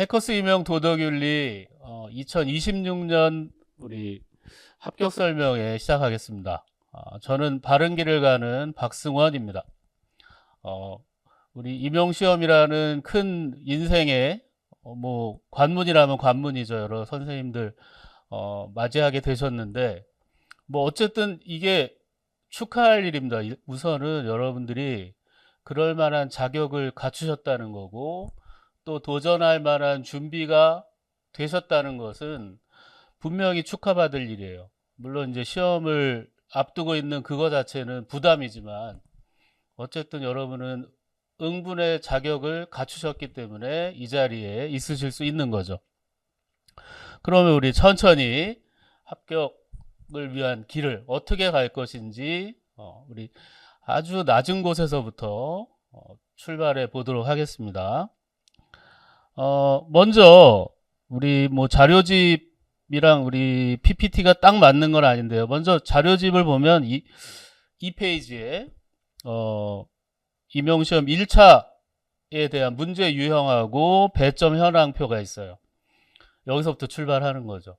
해커스 임용 도덕윤리 2026년 우리 합격 설명회 시작하겠습니다. 저는 바른 길을 가는 박승원입니다. 어, 우리 임용시험이라는 큰 인생의 뭐 관문이라면 관문이죠. 여러 선생님들 맞이하게 되셨는데 뭐 어쨌든 이게 축하할 일입니다. 우선은 여러분들이 그럴 만한 자격을 갖추셨다는 거고 또 도전할 만한 준비가 되셨다는 것은 분명히 축하받을 일이에요. 물론 이제 시험을 앞두고 있는 그거 자체는 부담이지만 어쨌든 여러분은 응분의 자격을 갖추셨기 때문에 이 자리에 있으실 수 있는 거죠. 그러면 우리 천천히 합격을 위한 길을 어떻게 갈 것인지 우리 아주 낮은 곳에서부터 출발해 보도록 하겠습니다. 먼저 우리 뭐 자료집이랑 우리 PPT가 딱 맞는 건 아닌데요. 먼저 자료집을 보면 이 페이지에 임용시험 1차에 대한 문제 유형하고 배점 현황표가 있어요. 여기서부터 출발하는 거죠.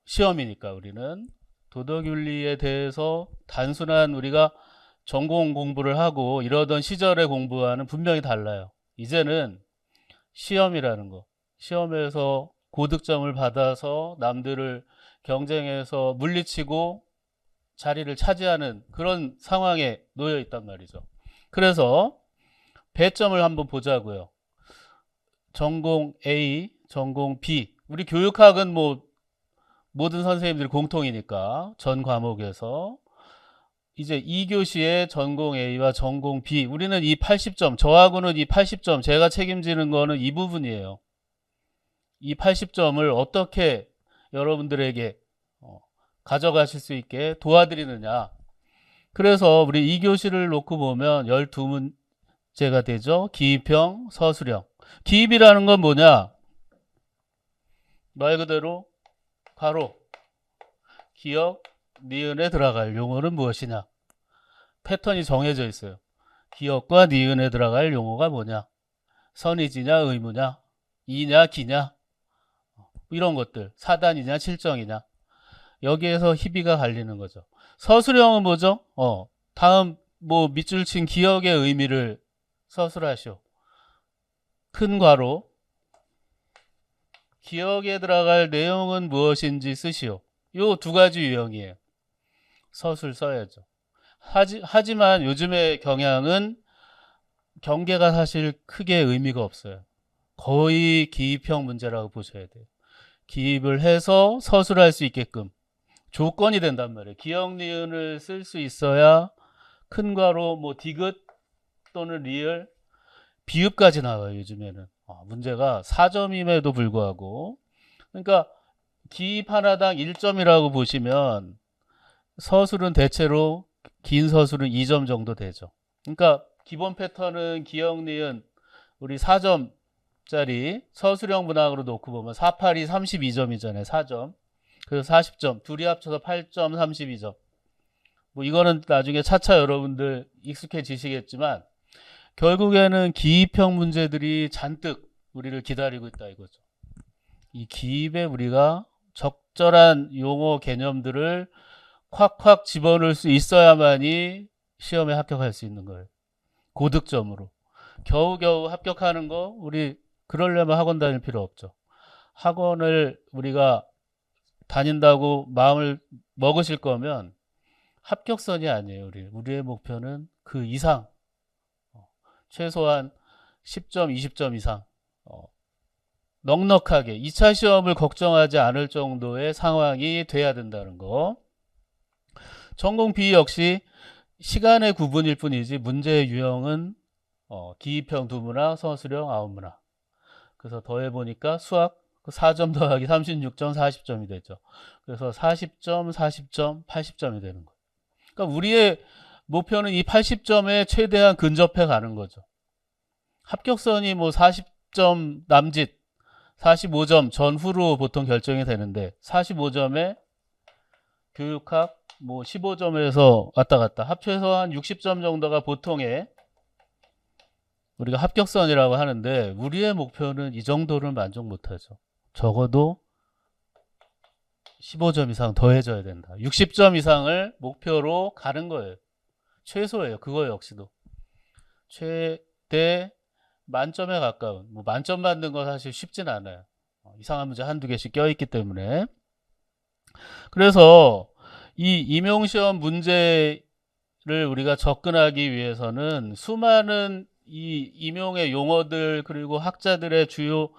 시험이니까 우리는 도덕윤리에 대해서 단순한 우리가 전공 공부를 하고 이러던 시절의 공부와는 분명히 달라요. 이제는 시험이라는 거. 시험에서 고득점을 받아서 남들을 경쟁해서 물리치고 자리를 차지하는 그런 상황에 놓여 있단 말이죠. 그래서 배점을 한번 보자고요. 전공 A, 전공 B. 우리 교육학은 뭐 모든 선생님들이 공통이니까 전 과목에서 이제 2교시에 전공 A와 전공 B. 우리는 이 80점, 저하고는 이 80점, 제가 책임지는 거는 이 부분이에요. 이 80점을 어떻게 여러분들에게 가져가실 수 있게 도와드리느냐. 그래서 우리 2교시를 놓고 보면 12문제가 되죠. 기입형, 서술형. 기입이라는 건 뭐냐? 말 그대로 가로, 기역, 니은에 들어갈 용어는 무엇이냐? 패턴이 정해져 있어요. 기역과 니은에 들어갈 용어가 뭐냐? 선의지냐, 의무냐, 이냐, 기냐, 이런 것들. 사단이냐, 칠정이냐. 여기에서 희비가 갈리는 거죠. 서술형은 뭐죠? 다음 뭐 밑줄 친 기역의 의미를 서술하시오. 큰 괄호. 기역에 들어갈 내용은 무엇인지 쓰시오. 요 두 가지 유형이에요. 서술 써야죠. 하지만 요즘의 경향은 경계가 사실 크게 의미가 없어요. 거의 기입형 문제라고 보셔야 돼요. 기입을 해서 서술할 수 있게끔 조건이 된단 말이에요. 기역, 니은을 쓸 수 있어야 큰 괄호, 뭐 디귿 또는 리을, 비읍까지 나와요. 요즘에는. 문제가 4점임에도 불구하고. 그러니까 기입 하나당 1점이라고 보시면 서술은 대체로 긴 서술은 2점 정도 되죠. 그러니까 기본 패턴은 기역, 니은 우리 4점짜리 서술형 문항으로 놓고 보면 4, 8이 32점이잖아요. 4점. 그래서 40점. 둘이 합쳐서 8점 32점. 뭐 이거는 나중에 차차 여러분들 익숙해지시겠지만 결국에는 기입형 문제들이 잔뜩 우리를 기다리고 있다 이거죠. 이 기입에 우리가 적절한 용어 개념들을 콱콱 집어넣을 수 있어야만이 시험에 합격할 수 있는 거예요. 고득점으로. 겨우겨우 합격하는 거 우리 그러려면 학원 다닐 필요 없죠. 학원을 우리가 다닌다고 마음을 먹으실 거면 합격선이 아니에요. 우리의 목표는 그 이상 최소한 10점, 20점 이상 넉넉하게 2차 시험을 걱정하지 않을 정도의 상황이 돼야 된다는 거. 전공 B 역시 시간의 구분일 뿐이지 문제의 유형은 기입형 2문항, 서술형 9문항. 그래서 더해보니까 수학 4점 더하기 36점, 40점이 되죠. 그래서 40점, 40점, 80점이 되는 거예요. 그러니까 우리의 목표는 이 80점에 최대한 근접해 가는 거죠. 합격선이 뭐 40점 남짓, 45점 전후로 보통 결정이 되는데 45점에 교육학 뭐 15점에서 왔다 갔다 합쳐서 한 60점 정도가 보통의 우리가 합격선이라고 하는데 우리의 목표는 이 정도를 만족 못하죠. 적어도 15점 이상 더해져야 된다. 60점 이상을 목표로 가는 거예요. 최소예요. 그거 역시도. 최대 만점에 가까운, 뭐 만점 받는 건 사실 쉽진 않아요. 이상한 문제 한두 개씩 껴있기 때문에. 그래서 이 임용시험 문제를 우리가 접근하기 위해서는 수많은 이 임용의 용어들 그리고 학자들의 주요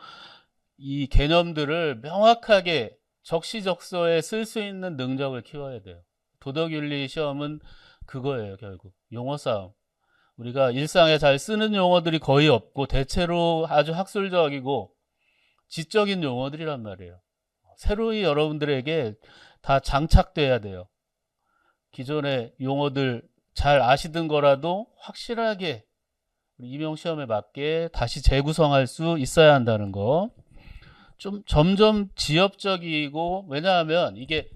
이 개념들을 명확하게 적시적소에 쓸 수 있는 능력을 키워야 돼요. 도덕윤리 시험은 그거예요. 결국 용어 싸움. 우리가 일상에 잘 쓰는 용어들이 거의 없고 대체로 아주 학술적이고 지적인 용어들이란 말이에요. 새로이 여러분들에게 다 장착돼야 돼요. 기존의 용어들 잘 아시던 거라도 확실하게 임용시험에 맞게 다시 재구성할 수 있어야 한다는 거. 좀 점점 지엽적이고, 왜냐하면 이게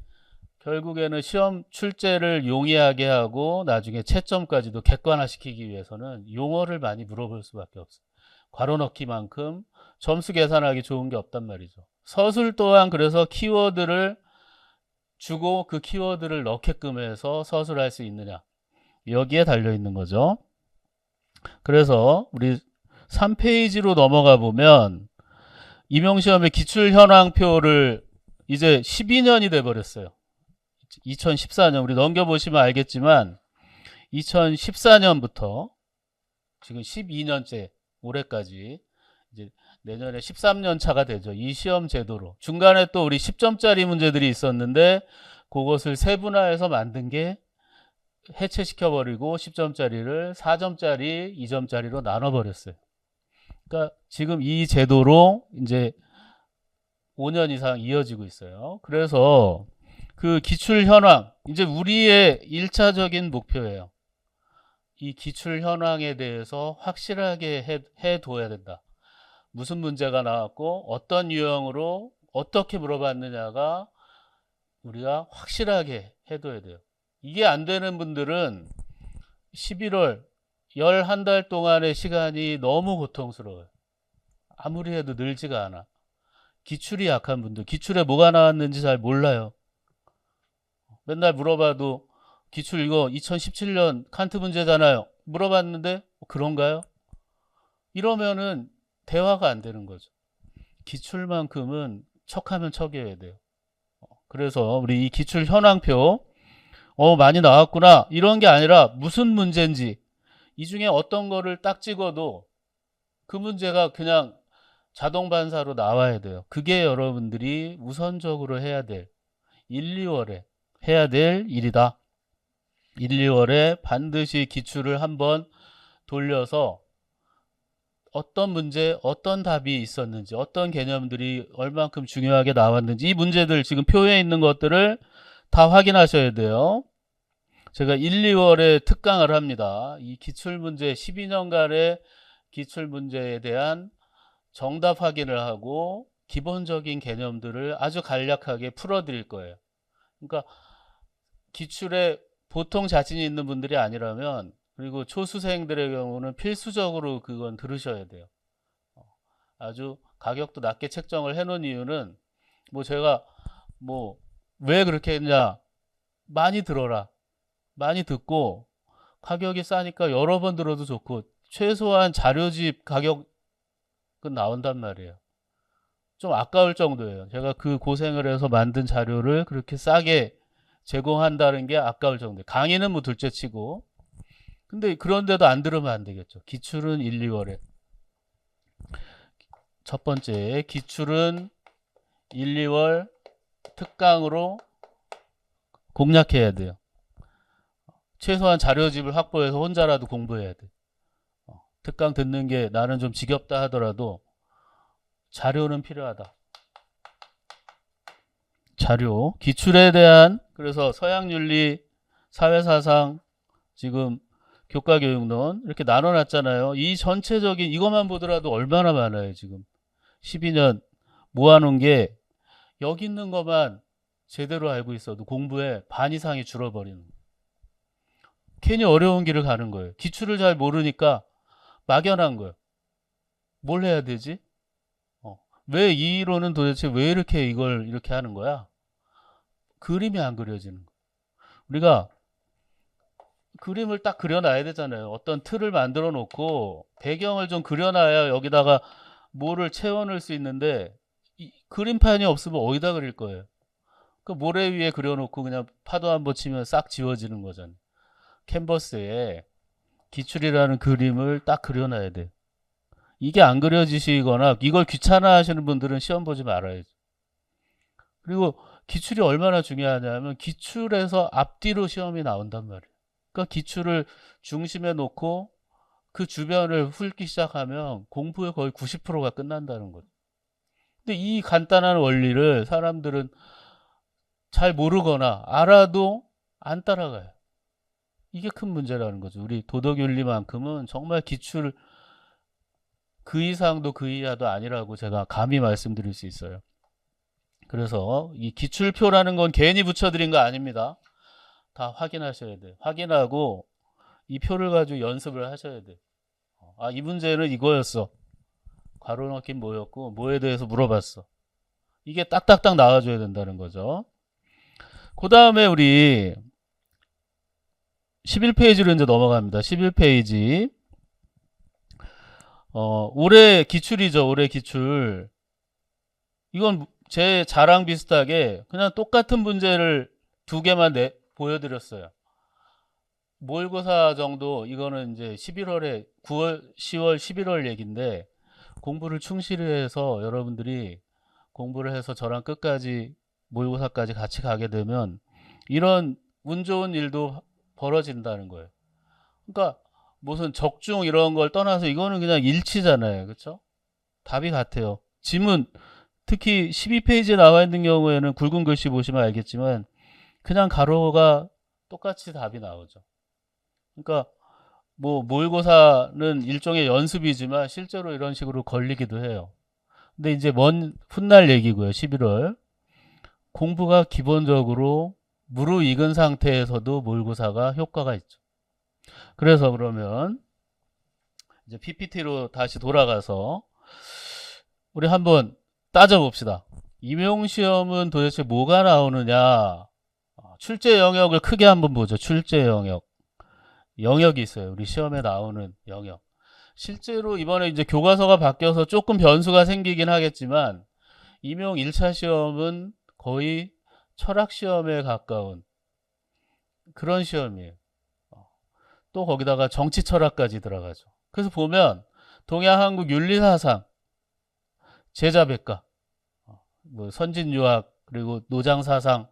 결국에는 시험 출제를 용이하게 하고 나중에 채점까지도 객관화시키기 위해서는 용어를 많이 물어볼 수밖에 없어요. 괄호 넣기만큼 점수 계산하기 좋은 게 없단 말이죠. 서술 또한 그래서 키워드를 주고 그 키워드를 넣게끔 해서 서술할 수 있느냐, 여기에 달려 있는 거죠. 그래서 우리 3페이지로 넘어가 보면 임용시험의 기출현황표를 이제 12년이 돼 버렸어요. 2014년 우리 넘겨보시면 알겠지만 2014년부터 지금 12년째 올해까지 이제 내년에 13년 차가 되죠. 이 시험 제도로. 중간에 또 우리 10점짜리 문제들이 있었는데 그것을 세분화해서 만든 게 해체시켜버리고 10점짜리를 4점짜리, 2점짜리로 나눠버렸어요. 그러니까 지금 이 제도로 이제 5년 이상 이어지고 있어요. 그래서 그 기출 현황, 이제 우리의 1차적인 목표예요. 이 기출 현황에 대해서 확실하게 해둬야 된다. 무슨 문제가 나왔고 어떤 유형으로 어떻게 물어봤느냐가 우리가 확실하게 해둬야 돼요. 이게 안 되는 분들은 11월 11달 동안의 시간이 너무 고통스러워요. 아무리 해도 늘지가 않아. 기출이 약한 분들, 기출에 뭐가 나왔는지 잘 몰라요. 맨날 물어봐도 기출 이거 2017년 칸트 문제잖아요. 물어봤는데 그런가요? 이러면은 대화가 안 되는 거죠. 기출만큼은 척하면 척이어야 돼요. 그래서 우리 이 기출 현황표 많이 나왔구나 이런 게 아니라 무슨 문제인지 이 중에 어떤 거를 딱 찍어도 그 문제가 그냥 자동 반사로 나와야 돼요. 그게 여러분들이 우선적으로 해야 될 1, 2월에 해야 될 일이다. 1, 2월에 반드시 기출을 한번 돌려서 어떤 문제, 어떤 답이 있었는지, 어떤 개념들이 얼만큼 중요하게 나왔는지 이 문제들 지금 표에 있는 것들을 다 확인하셔야 돼요. 제가 1, 2월에 특강을 합니다. 이 기출문제 12년간의 기출문제에 대한 정답 확인을 하고 기본적인 개념들을 아주 간략하게 풀어드릴 거예요. 그러니까 기출에 보통 자신이 있는 분들이 아니라면 그리고 초수생들의 경우는 필수적으로 그건 들으셔야 돼요. 아주 가격도 낮게 책정을 해놓은 이유는 뭐 제가 뭐 왜 그렇게 했냐, 많이 들어라, 많이 듣고 가격이 싸니까 여러 번 들어도 좋고 최소한 자료집 가격은 나온단 말이에요. 좀 아까울 정도예요. 제가 그 고생을 해서 만든 자료를 그렇게 싸게 제공한다는 게 아까울 정도예요. 강의는 뭐 둘째 치고. 근데 그런데도 안 들으면 안 되겠죠. 기출은 1, 2월에. 첫 번째, 기출은 1, 2월 특강으로 공략해야 돼요. 최소한 자료집을 확보해서 혼자라도 공부해야 돼. 특강 듣는 게 나는 좀 지겹다 하더라도 자료는 필요하다. 자료, 기출에 대한, 그래서 서양윤리, 사회사상, 지금 교과교육론 이렇게 나눠놨잖아요. 이 전체적인 이것만 보더라도 얼마나 많아요. 지금 12년 모아놓은 게 여기 있는 것만 제대로 알고 있어도 공부에 반 이상이 줄어버리는 거예요. 괜히 어려운 길을 가는 거예요. 기출을 잘 모르니까 막연한 거예요. 뭘 해야 되지? 왜 이 이론은 도대체 왜 이렇게 이걸 이렇게 하는 거야? 그림이 안 그려지는 거야. 우리가 그림을 딱 그려놔야 되잖아요. 어떤 틀을 만들어 놓고 배경을 좀 그려놔야 여기다가 뭐를 채워넣을 수 있는데 이 그림판이 없으면 어디다 그릴 거예요? 그 모래 위에 그려놓고 그냥 파도 한번 치면 싹 지워지는 거잖아요. 캔버스에 기출이라는 그림을 딱 그려놔야 돼요. 이게 안 그려지시거나 이걸 귀찮아 하시는 분들은 시험 보지 말아야죠. 그리고 기출이 얼마나 중요하냐면 기출에서 앞뒤로 시험이 나온단 말이에요. 그러니까 기출을 중심에 놓고 그 주변을 훑기 시작하면 공부의 거의 90%가 끝난다는 거죠. 근데 이 간단한 원리를 사람들은 잘 모르거나 알아도 안 따라가요. 이게 큰 문제라는 거죠. 우리 도덕윤리만큼은 정말 기출 그 이상도 그 이하도 아니라고 제가 감히 말씀드릴 수 있어요. 그래서 이 기출표라는 건 괜히 붙여드린 거 아닙니다. 다 확인하셔야 돼요. 확인하고 이 표를 가지고 연습을 하셔야 돼요. 아, 이 문제는 이거였어. 괄호 넣긴 뭐였고 뭐에 대해서 물어봤어. 이게 딱딱딱 나와줘야 된다는 거죠. 그 다음에 우리 11페이지로 이제 넘어갑니다. 11페이지. 올해 기출이죠. 올해 기출. 이건 제 자랑 비슷하게 그냥 똑같은 문제를 두 개만 보여드렸어요. 모의고사 정도 이거는 이제 11월에 9월, 10월, 11월 얘기인데 공부를 충실히 해서 여러분들이 공부를 해서 저랑 끝까지 모의고사까지 같이 가게 되면 이런 운 좋은 일도 벌어진다는 거예요. 그러니까 무슨 적중 이런 걸 떠나서 이거는 그냥 일치잖아요. 그렇죠? 답이 같아요. 지문 특히 12페이지에 나와 있는 경우에는 굵은 글씨 보시면 알겠지만 그냥 가로가 똑같이 답이 나오죠. 그러니까 뭐 모의고사는 일종의 연습이지만 실제로 이런 식으로 걸리기도 해요. 근데 이제 먼 훗날 얘기고요. 11월. 공부가 기본적으로 무르익은 상태에서도 모의고사가 효과가 있죠. 그래서 그러면 이제 PPT로 다시 돌아가서 우리 한번 따져봅시다. 임용시험은 도대체 뭐가 나오느냐? 출제 영역을 크게 한번 보죠. 출제 영역. 영역이 있어요. 우리 시험에 나오는 영역. 실제로 이번에 이제 교과서가 바뀌어서 조금 변수가 생기긴 하겠지만 임용 1차 시험은 거의 철학 시험에 가까운 그런 시험이에요. 또 거기다가 정치 철학까지 들어가죠. 그래서 보면 동양 한국 윤리 사상, 제자백과, 뭐 선진 유학, 그리고 노장 사상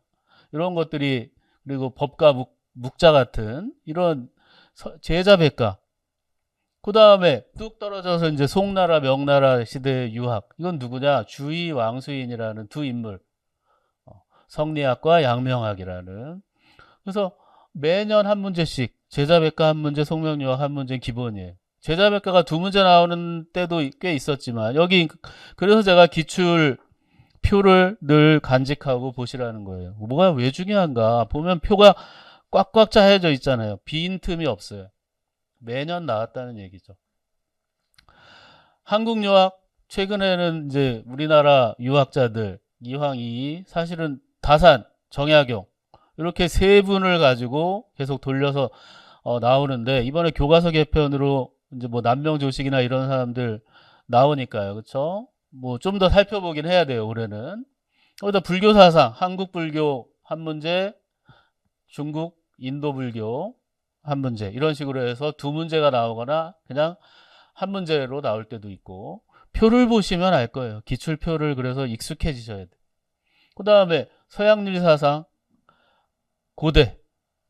이런 것들이 그리고 법과 묵자 같은 이런 제자백과 그 다음에 뚝 떨어져서 이제 송나라 명나라 시대의 유학 이건 누구냐 주의 왕수인이라는 두 인물 성리학과 양명학이라는 그래서 매년 한 문제씩 제자백과 한 문제 송명유학 한 문제 기본이에요. 제자백과가 두 문제 나오는 때도 꽤 있었지만 여기 그래서 제가 기출 표를 늘 간직하고 보시라는 거예요. 뭐가 왜 중요한가 보면 표가 꽉꽉 짜여져 있잖아요. 빈틈이 없어요. 매년 나왔다는 얘기죠. 한국 유학 최근에는 이제 우리나라 유학자들 이황 이이 사실은 다산 정약용 이렇게 세 분을 가지고 계속 돌려서 나오는데 이번에 교과서 개편으로 이제 뭐 남명조식이나 이런 사람들 나오니까요. 그렇죠? 뭐 좀 더 살펴보긴 해야 돼요. 올해는. 거기다 불교 사상, 한국 불교 한 문제, 중국 인도 불교 한 문제 이런 식으로 해서 두 문제가 나오거나 그냥 한 문제로 나올 때도 있고 표를 보시면 알 거예요. 기출표를 그래서 익숙해지셔야 돼요. 그 다음에 서양윤리 사상 고대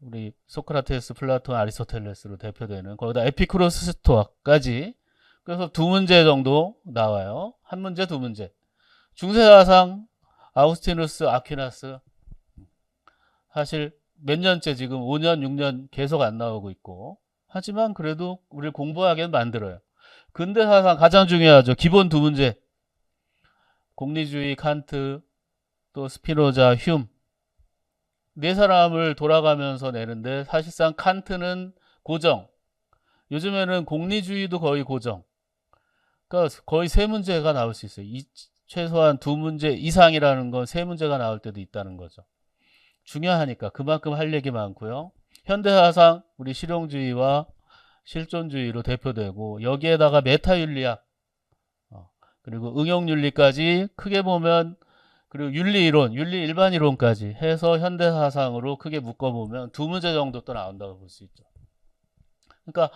우리 소크라테스, 플라톤, 아리스토텔레스로 대표되는 거기다 에피쿠로스 스토아까지 그래서 두 문제 정도 나와요. 한 문제, 두 문제. 중세사상 아우스티누스, 아퀴나스 사실 몇 년째 지금 5년, 6년 계속 안 나오고 있고 하지만 그래도 우리를 공부하게 만들어요. 근대사상 가장 중요하죠. 기본 두 문제. 공리주의, 칸트, 또 스피노자, 휴 네 사람을 돌아가면서 내는데 사실상 칸트는 고정. 요즘에는 공리주의도 거의 고정. 그러니까 거의 세 문제가 나올 수 있어요. 최소한 두 문제 이상이라는 건 세 문제가 나올 때도 있다는 거죠. 중요하니까 그만큼 할 얘기 많고요. 현대사상 우리 실용주의와 실존주의로 대표되고 여기에다가 메타윤리학 그리고 응용윤리까지 크게 보면 그리고 윤리이론, 윤리 일반이론까지 해서 현대사상으로 크게 묶어보면 두 문제 정도 또 나온다고 볼 수 있죠. 그러니까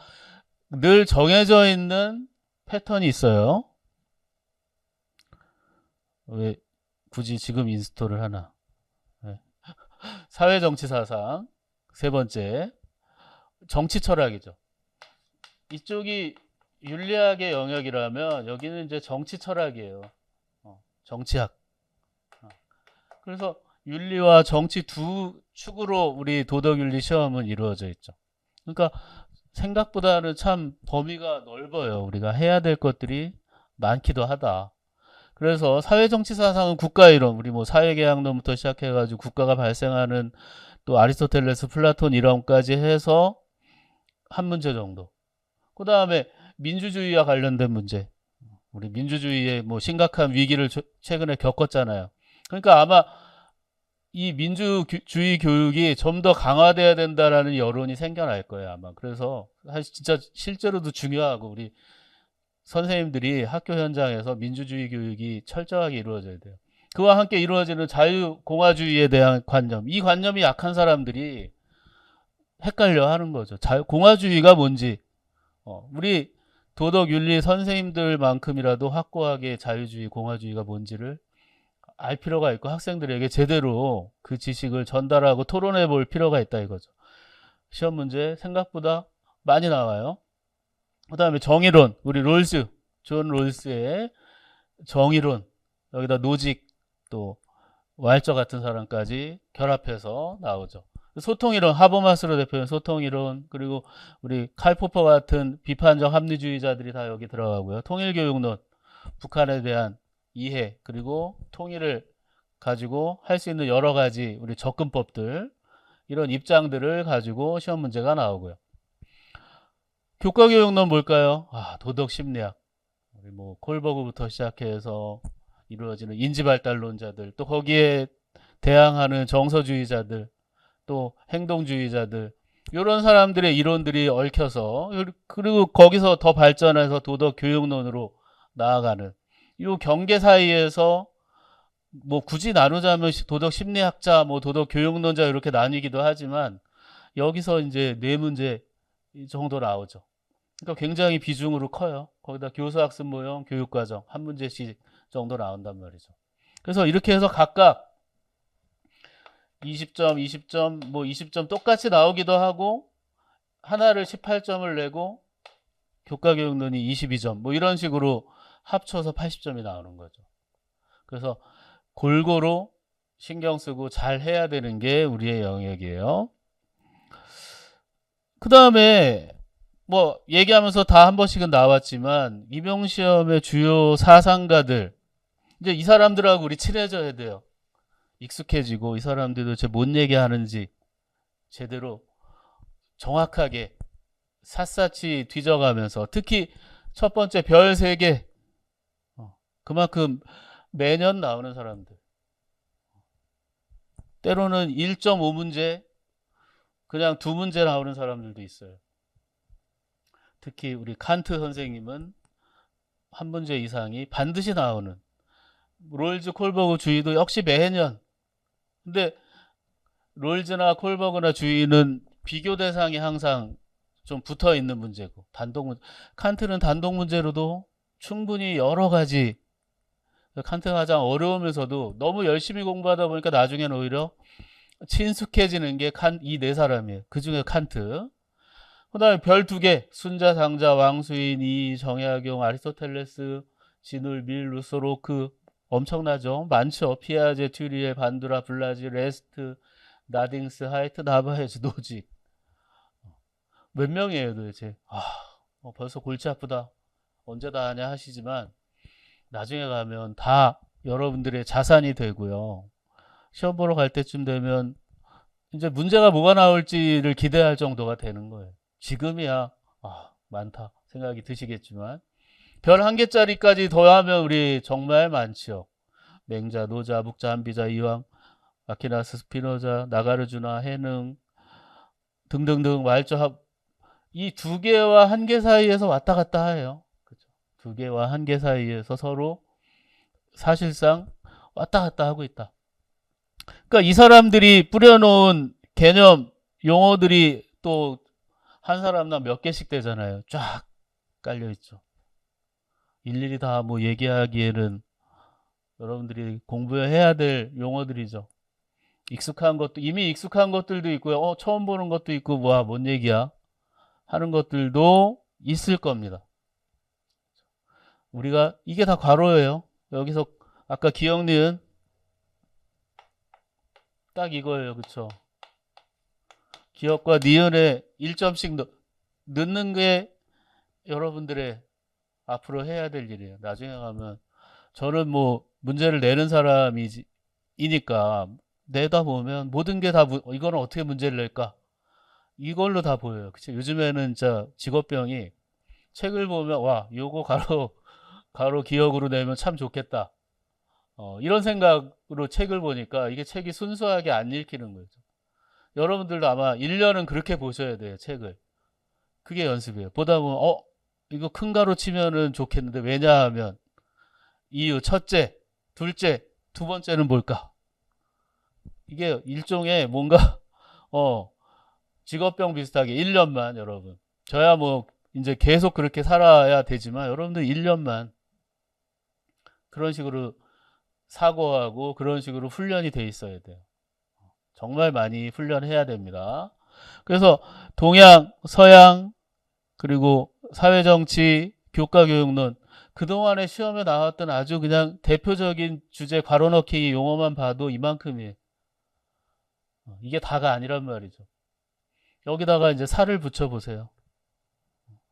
늘 정해져 있는 패턴이 있어요. 왜 굳이 지금 인스톨을 하나. 네. 사회정치사상 세 번째 정치 철학이죠. 이쪽이 윤리학의 영역이라면 여기는 이제 정치 철학이에요. 정치학. 그래서 윤리와 정치 두 축으로 우리 도덕윤리 시험은 이루어져 있죠. 그러니까 생각보다는 참 범위가 넓어요. 우리가 해야 될 것들이 많기도 하다. 그래서 사회정치사상은 국가이론, 우리 뭐 사회계약론부터 시작해가지고 국가가 발생하는 또 아리스토텔레스, 플라톤 이론까지 해서 한 문제 정도. 그 다음에 민주주의와 관련된 문제. 우리 민주주의의 뭐 심각한 위기를 최근에 겪었잖아요. 그러니까 아마 이 민주주의 교육이 좀 더 강화돼야 된다라는 여론이 생겨날 거예요, 아마. 그래서 사실 진짜 실제로도 중요하고 우리 선생님들이 학교 현장에서 민주주의 교육이 철저하게 이루어져야 돼요. 그와 함께 이루어지는 자유공화주의에 대한 관념. 이 관념이 약한 사람들이 헷갈려 하는 거죠. 공화주의가 뭔지. 우리 도덕윤리 선생님들만큼이라도 확고하게 자유주의, 공화주의가 뭔지를 알 필요가 있고 학생들에게 제대로 그 지식을 전달하고 토론해 볼 필요가 있다 이거죠. 시험 문제 생각보다 많이 나와요. 그 다음에 정의론, 우리 존 롤스의 정의론, 여기다 노직, 또 왈저 같은 사람까지 결합해서 나오죠. 소통이론, 하버마스로 대표하는 소통이론, 그리고 우리 칼 포퍼 같은 비판적 합리주의자들이 다 여기 들어가고요. 통일교육론, 북한에 대한 이해, 그리고 통일을 가지고 할 수 있는 여러 가지 우리 접근법들, 이런 입장들을 가지고 시험 문제가 나오고요. 교과교육론 뭘까요? 도덕심리학. 우리 뭐 콜버그부터 시작해서 이루어지는 인지발달론자들, 또 거기에 대항하는 정서주의자들, 또 행동주의자들, 이런 사람들의 이론들이 얽혀서 그리고 거기서 더 발전해서 도덕교육론으로 나아가는 이 경계 사이에서 뭐 굳이 나누자면 도덕심리학자, 뭐 도덕교육론자 이렇게 나뉘기도 하지만 여기서 이제 네 문제 이 정도 나오죠. 그러니까 굉장히 비중으로 커요. 거기다 교수학습 모형, 교육과정 한 문제씩 정도 나온단 말이죠. 그래서 이렇게 해서 각각 20점, 20점, 뭐 20점 똑같이 나오기도 하고 하나를 18점을 내고 교과교육론이 22점 뭐 이런 식으로 합쳐서 80점이 나오는 거죠. 그래서 골고루 신경 쓰고 잘 해야 되는 게 우리의 영역이에요. 그 다음에 뭐 얘기하면서 다 한 번씩은 나왔지만 임용시험의 주요 사상가들, 이제 이 사람들하고 우리 친해져야 돼요. 익숙해지고 이 사람들도 도대체 뭔 얘기하는지 제대로 정확하게 샅샅이 뒤져가면서, 특히 첫 번째 별 3개, 그만큼 매년 나오는 사람들, 때로는 1.5문제 그냥 2문제 나오는 사람들도 있어요. 특히 우리 칸트 선생님은 한 문제 이상이 반드시 나오는, 롤즈 콜버그 주의도 역시 매년. 근데 롤즈나 콜버그나 주의는 비교 대상이 항상 좀 붙어 있는 문제고, 칸트는 단독 문제로도 충분히 여러 가지, 칸트가 가장 어려우면서도 너무 열심히 공부하다 보니까 나중에는 오히려 친숙해지는 게 이 네 사람이에요. 그 중에 칸트. 그 다음에 별 2개, 순자, 상자, 왕수인, 정약용, 아리스토텔레스, 진울, 밀, 루소, 로크, 엄청나죠. 많죠. 피아제, 튜리에, 반두라, 블라지, 레스트, 나딩스, 하이트, 나바헤즈, 노직. 몇 명이에요 도대체? 벌써 골치 아프다. 언제 다 하냐 하시지만 나중에 가면 다 여러분들의 자산이 되고요. 시험 보러 갈 때쯤 되면 이제 문제가 뭐가 나올지를 기대할 정도가 되는 거예요. 지금이야 많다 생각이 드시겠지만 별 한 개짜리까지 더하면 우리 정말 많지요. 맹자, 노자, 묵자, 한비자, 이왕, 아키나스, 스피노자, 나가르주나, 해능 등등등 말조 이 두 개와 한 개 사이에서 왔다 갔다 해요. 그죠? 두 개와 한 개 사이에서 서로 사실상 왔다 갔다 하고 있다. 그러니까 이 사람들이 뿌려놓은 개념 용어들이 또 한 사람당 몇 개씩 되잖아요. 쫙 깔려 있죠. 일일이 다 뭐 얘기하기에는 여러분들이 공부해야 될 용어들이죠. 익숙한 것도 이미 익숙한 것들도 있고요. 처음 보는 것도 있고 뭐야 뭔 얘기야 하는 것들도 있을 겁니다. 우리가 이게 다 괄호예요. 여기서 아까 기억 니은 딱 이거예요. 그쵸? 기억과 니은에 1점씩 넣는 게 여러분들의 앞으로 해야 될 일이에요. 나중에 가면 저는 뭐 문제를 내는 사람이니까 내다 보면 모든 게 다 이거는 어떻게 문제를 낼까? 이걸로 다 보여요. 그쵸? 요즘에는 진짜 직업병이 책을 보면 와 요거 가로 기억으로 내면 참 좋겠다. 이런 생각으로 책을 보니까 이게 책이 순수하게 안 읽히는 거죠. 여러분들도 아마 1년은 그렇게 보셔야 돼요. 책을. 그게 연습이에요. 보다 보면 이거 큰 가로 치면은 좋겠는데 왜냐하면 이유 첫째, 둘째, 두 번째는 뭘까? 이게 일종의 뭔가 직업병 비슷하게 1년만 여러분. 저야 뭐 이제 계속 그렇게 살아야 되지만 여러분들 1년만 그런 식으로 사고하고 그런 식으로 훈련이 돼 있어야 돼요. 정말 많이 훈련해야 됩니다. 그래서 동양, 서양, 그리고 사회정치, 교과교육론 그동안에 시험에 나왔던 아주 그냥 대표적인 주제 괄호넣기 용어만 봐도 이만큼이에요. 이게 다가 아니란 말이죠. 여기다가 이제 살을 붙여보세요.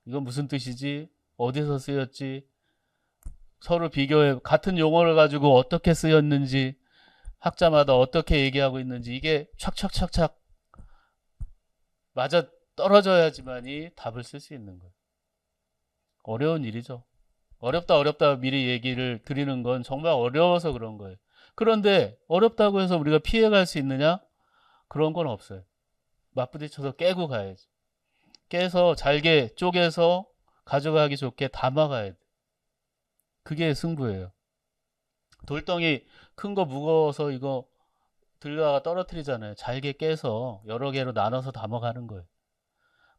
이건 무슨 뜻이지? 어디서 쓰였지? 서로 비교해 같은 용어를 가지고 어떻게 쓰였는지 학자마다 어떻게 얘기하고 있는지 이게 착착착착 맞아 떨어져야지만이 답을 쓸 수 있는 거예요. 어려운 일이죠. 어렵다 미리 얘기를 드리는 건 정말 어려워서 그런 거예요. 그런데 어렵다고 해서 우리가 피해갈 수 있느냐? 그런 건 없어요. 맞부딪혀서 깨고 가야지. 깨서 잘게 쪼개서 가져가기 좋게 담아가야 돼. 그게 승부예요. 돌덩이 큰 거 무거워서 이거 들다가 떨어뜨리잖아요. 잘게 깨서 여러 개로 나눠서 담아가는 거예요.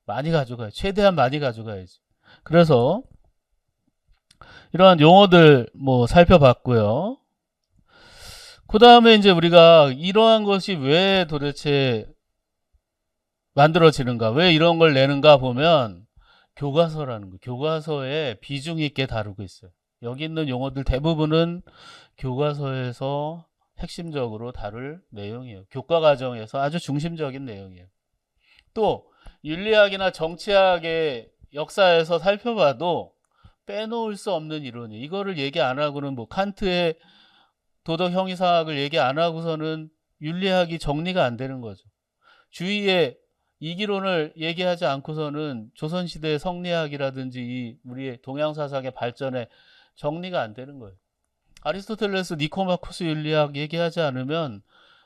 많이 가져가요. 최대한 많이 가져가야지. 그래서 이러한 용어들 뭐 살펴봤고요. 그 다음에 이제 우리가 이러한 것이 왜 도대체 만들어지는가, 왜 이런 걸 내는가 보면 교과서라는 거, 교과서에 비중 있게 다루고 있어요. 여기 있는 용어들 대부분은 교과서에서 핵심적으로 다룰 내용이에요. 교과 과정에서 아주 중심적인 내용이에요. 또 윤리학이나 정치학의 역사에서 살펴봐도 빼놓을 수 없는 이론이에요. 이거를 얘기 안 하고는 뭐 칸트의 도덕 형이상학을 얘기 안 하고서는 윤리학이 정리가 안 되는 거죠. 주위에 이기론을 얘기하지 않고서는 조선시대의 성리학이라든지 이 우리의 동양사상의 발전에 정리가 안 되는 거예요. 아리스토텔레스 니코마코스 윤리학 얘기하지 않으면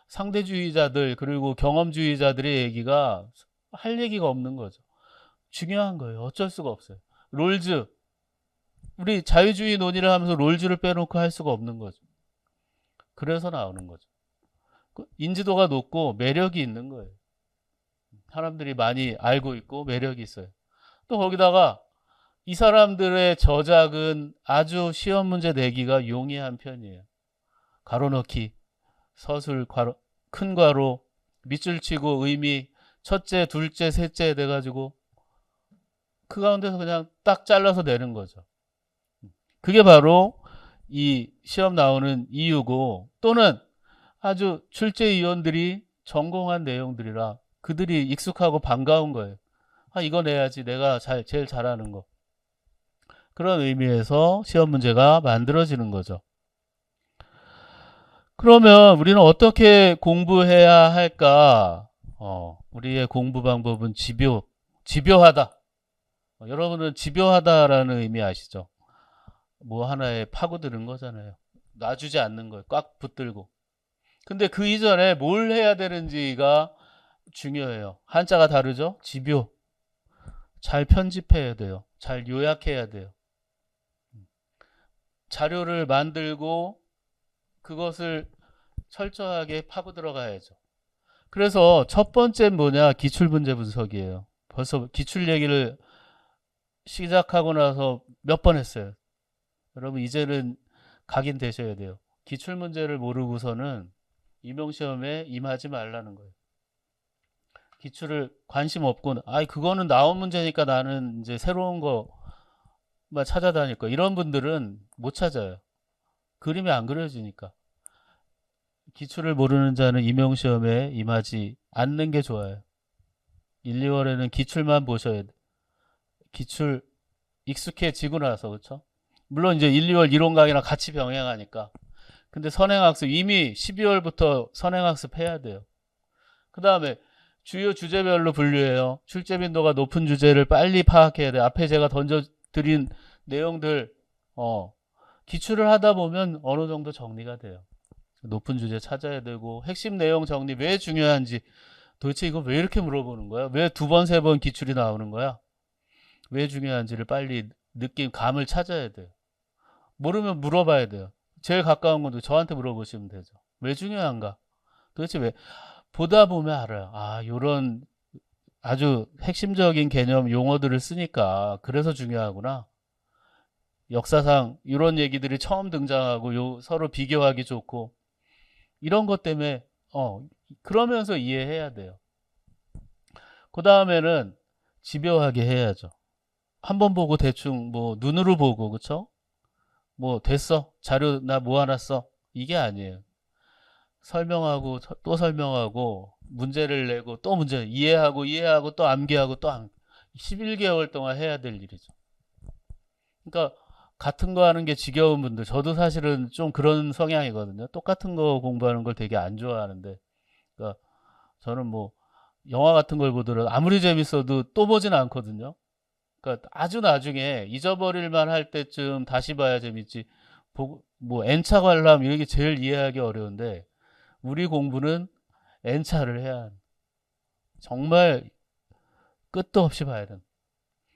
상대주의자들 그리고 경험주의자들의 얘기가 할 얘기가 없는 거죠. 중요한 거예요. 어쩔 수가 없어요. 롤즈, 우리 자유주의 논의를 하면서 롤즈를 빼놓고 할 수가 없는 거죠. 그래서 나오는 거죠. 인지도가 높고 매력이 있는 거예요. 사람들이 많이 알고 있고 매력이 있어요. 또 거기다가 이 사람들의 저작은 아주 시험 문제 내기가 용이한 편이에요. 가로넣기, 서술, 큰 괄호, 밑줄 치고 의미, 첫째, 둘째, 셋째 돼가지고 그 가운데서 그냥 딱 잘라서 내는 거죠. 그게 바로 이 시험 나오는 이유고, 또는 아주 출제위원들이 전공한 내용들이라 그들이 익숙하고 반가운 거예요. 이거 내야지 내가 제일 잘하는 거. 그런 의미에서 시험 문제가 만들어지는 거죠. 그러면 우리는 어떻게 공부해야 할까? 우리의 공부 방법은 집요하다. 여러분은 집요하다라는 의미 아시죠? 뭐 하나에 파고드는 거잖아요. 놔주지 않는 거예요. 꽉 붙들고. 근데 그 이전에 뭘 해야 되는지가 중요해요. 한자가 다르죠? 집요. 잘 편집해야 돼요. 잘 요약해야 돼요. 자료를 만들고 그것을 철저하게 파고 들어가야죠. 그래서 첫 번째 뭐냐? 기출문제 분석이에요. 벌써 기출 얘기를 시작하고 나서 몇 번 했어요. 여러분 이제는 각인되셔야 돼요. 기출문제를 모르고서는 임용시험에 임하지 말라는 거예요. 기출을 관심 없고, 그거는 나온 문제니까 나는 이제 새로운 거만 찾아다닐 거. 이런 분들은 못 찾아요. 그림이 안 그려지니까. 기출을 모르는 자는 임용시험에 임하지 않는 게 좋아요. 1, 2월에는 기출만 보셔야 돼. 기출 익숙해지고 나서, 그렇죠? 물론 이제 1, 2월 이론 강의랑 같이 병행하니까. 근데 선행학습 이미 12월부터 선행학습 해야 돼요. 그 다음에 주요 주제별로 분류해요. 출제 빈도가 높은 주제를 빨리 파악해야 돼. 앞에 제가 던져드린 내용들 기출을 하다 보면 어느 정도 정리가 돼요. 높은 주제 찾아야 되고 핵심 내용 정리 왜 중요한지 도대체 이거 왜 이렇게 물어보는 거야? 왜 두 번, 세 번 기출이 나오는 거야? 왜 중요한지를 빨리 느낌, 감을 찾아야 돼요. 모르면 물어봐야 돼요. 제일 가까운 건도 저한테 물어보시면 되죠. 왜 중요한가? 도대체 왜? 보다 보면 알아요. 요런 아주 핵심적인 개념 용어들을 쓰니까 그래서 중요하구나. 역사상 이런 얘기들이 처음 등장하고 서로 비교하기 좋고 이런 것 때문에 그러면서 이해해야 돼요. 그 다음에는 집요하게 해야죠. 한번 보고 대충 뭐 눈으로 보고 그쵸? 뭐 됐어 자료 나 모아놨어 이게 아니에요. 설명하고 또 설명하고 문제를 내고 또 문제 이해하고 또 암기하고 또 11개월 동안 해야 될 일이죠. 그러니까 같은 거 하는 게 지겨운 분들 저도 사실은 좀 그런 성향이거든요. 똑같은 거 공부하는 걸 되게 안 좋아하는데 그러니까 저는 뭐 영화 같은 걸 보더라도 아무리 재밌어도 또 보진 않거든요. 그러니까 아주 나중에 잊어버릴 만할 때쯤 다시 봐야 재밌지. 뭐 N차 관람 이런 게 제일 이해하기 어려운데 우리 공부는 N차를 해야 하는. 정말 끝도 없이 봐야 되는.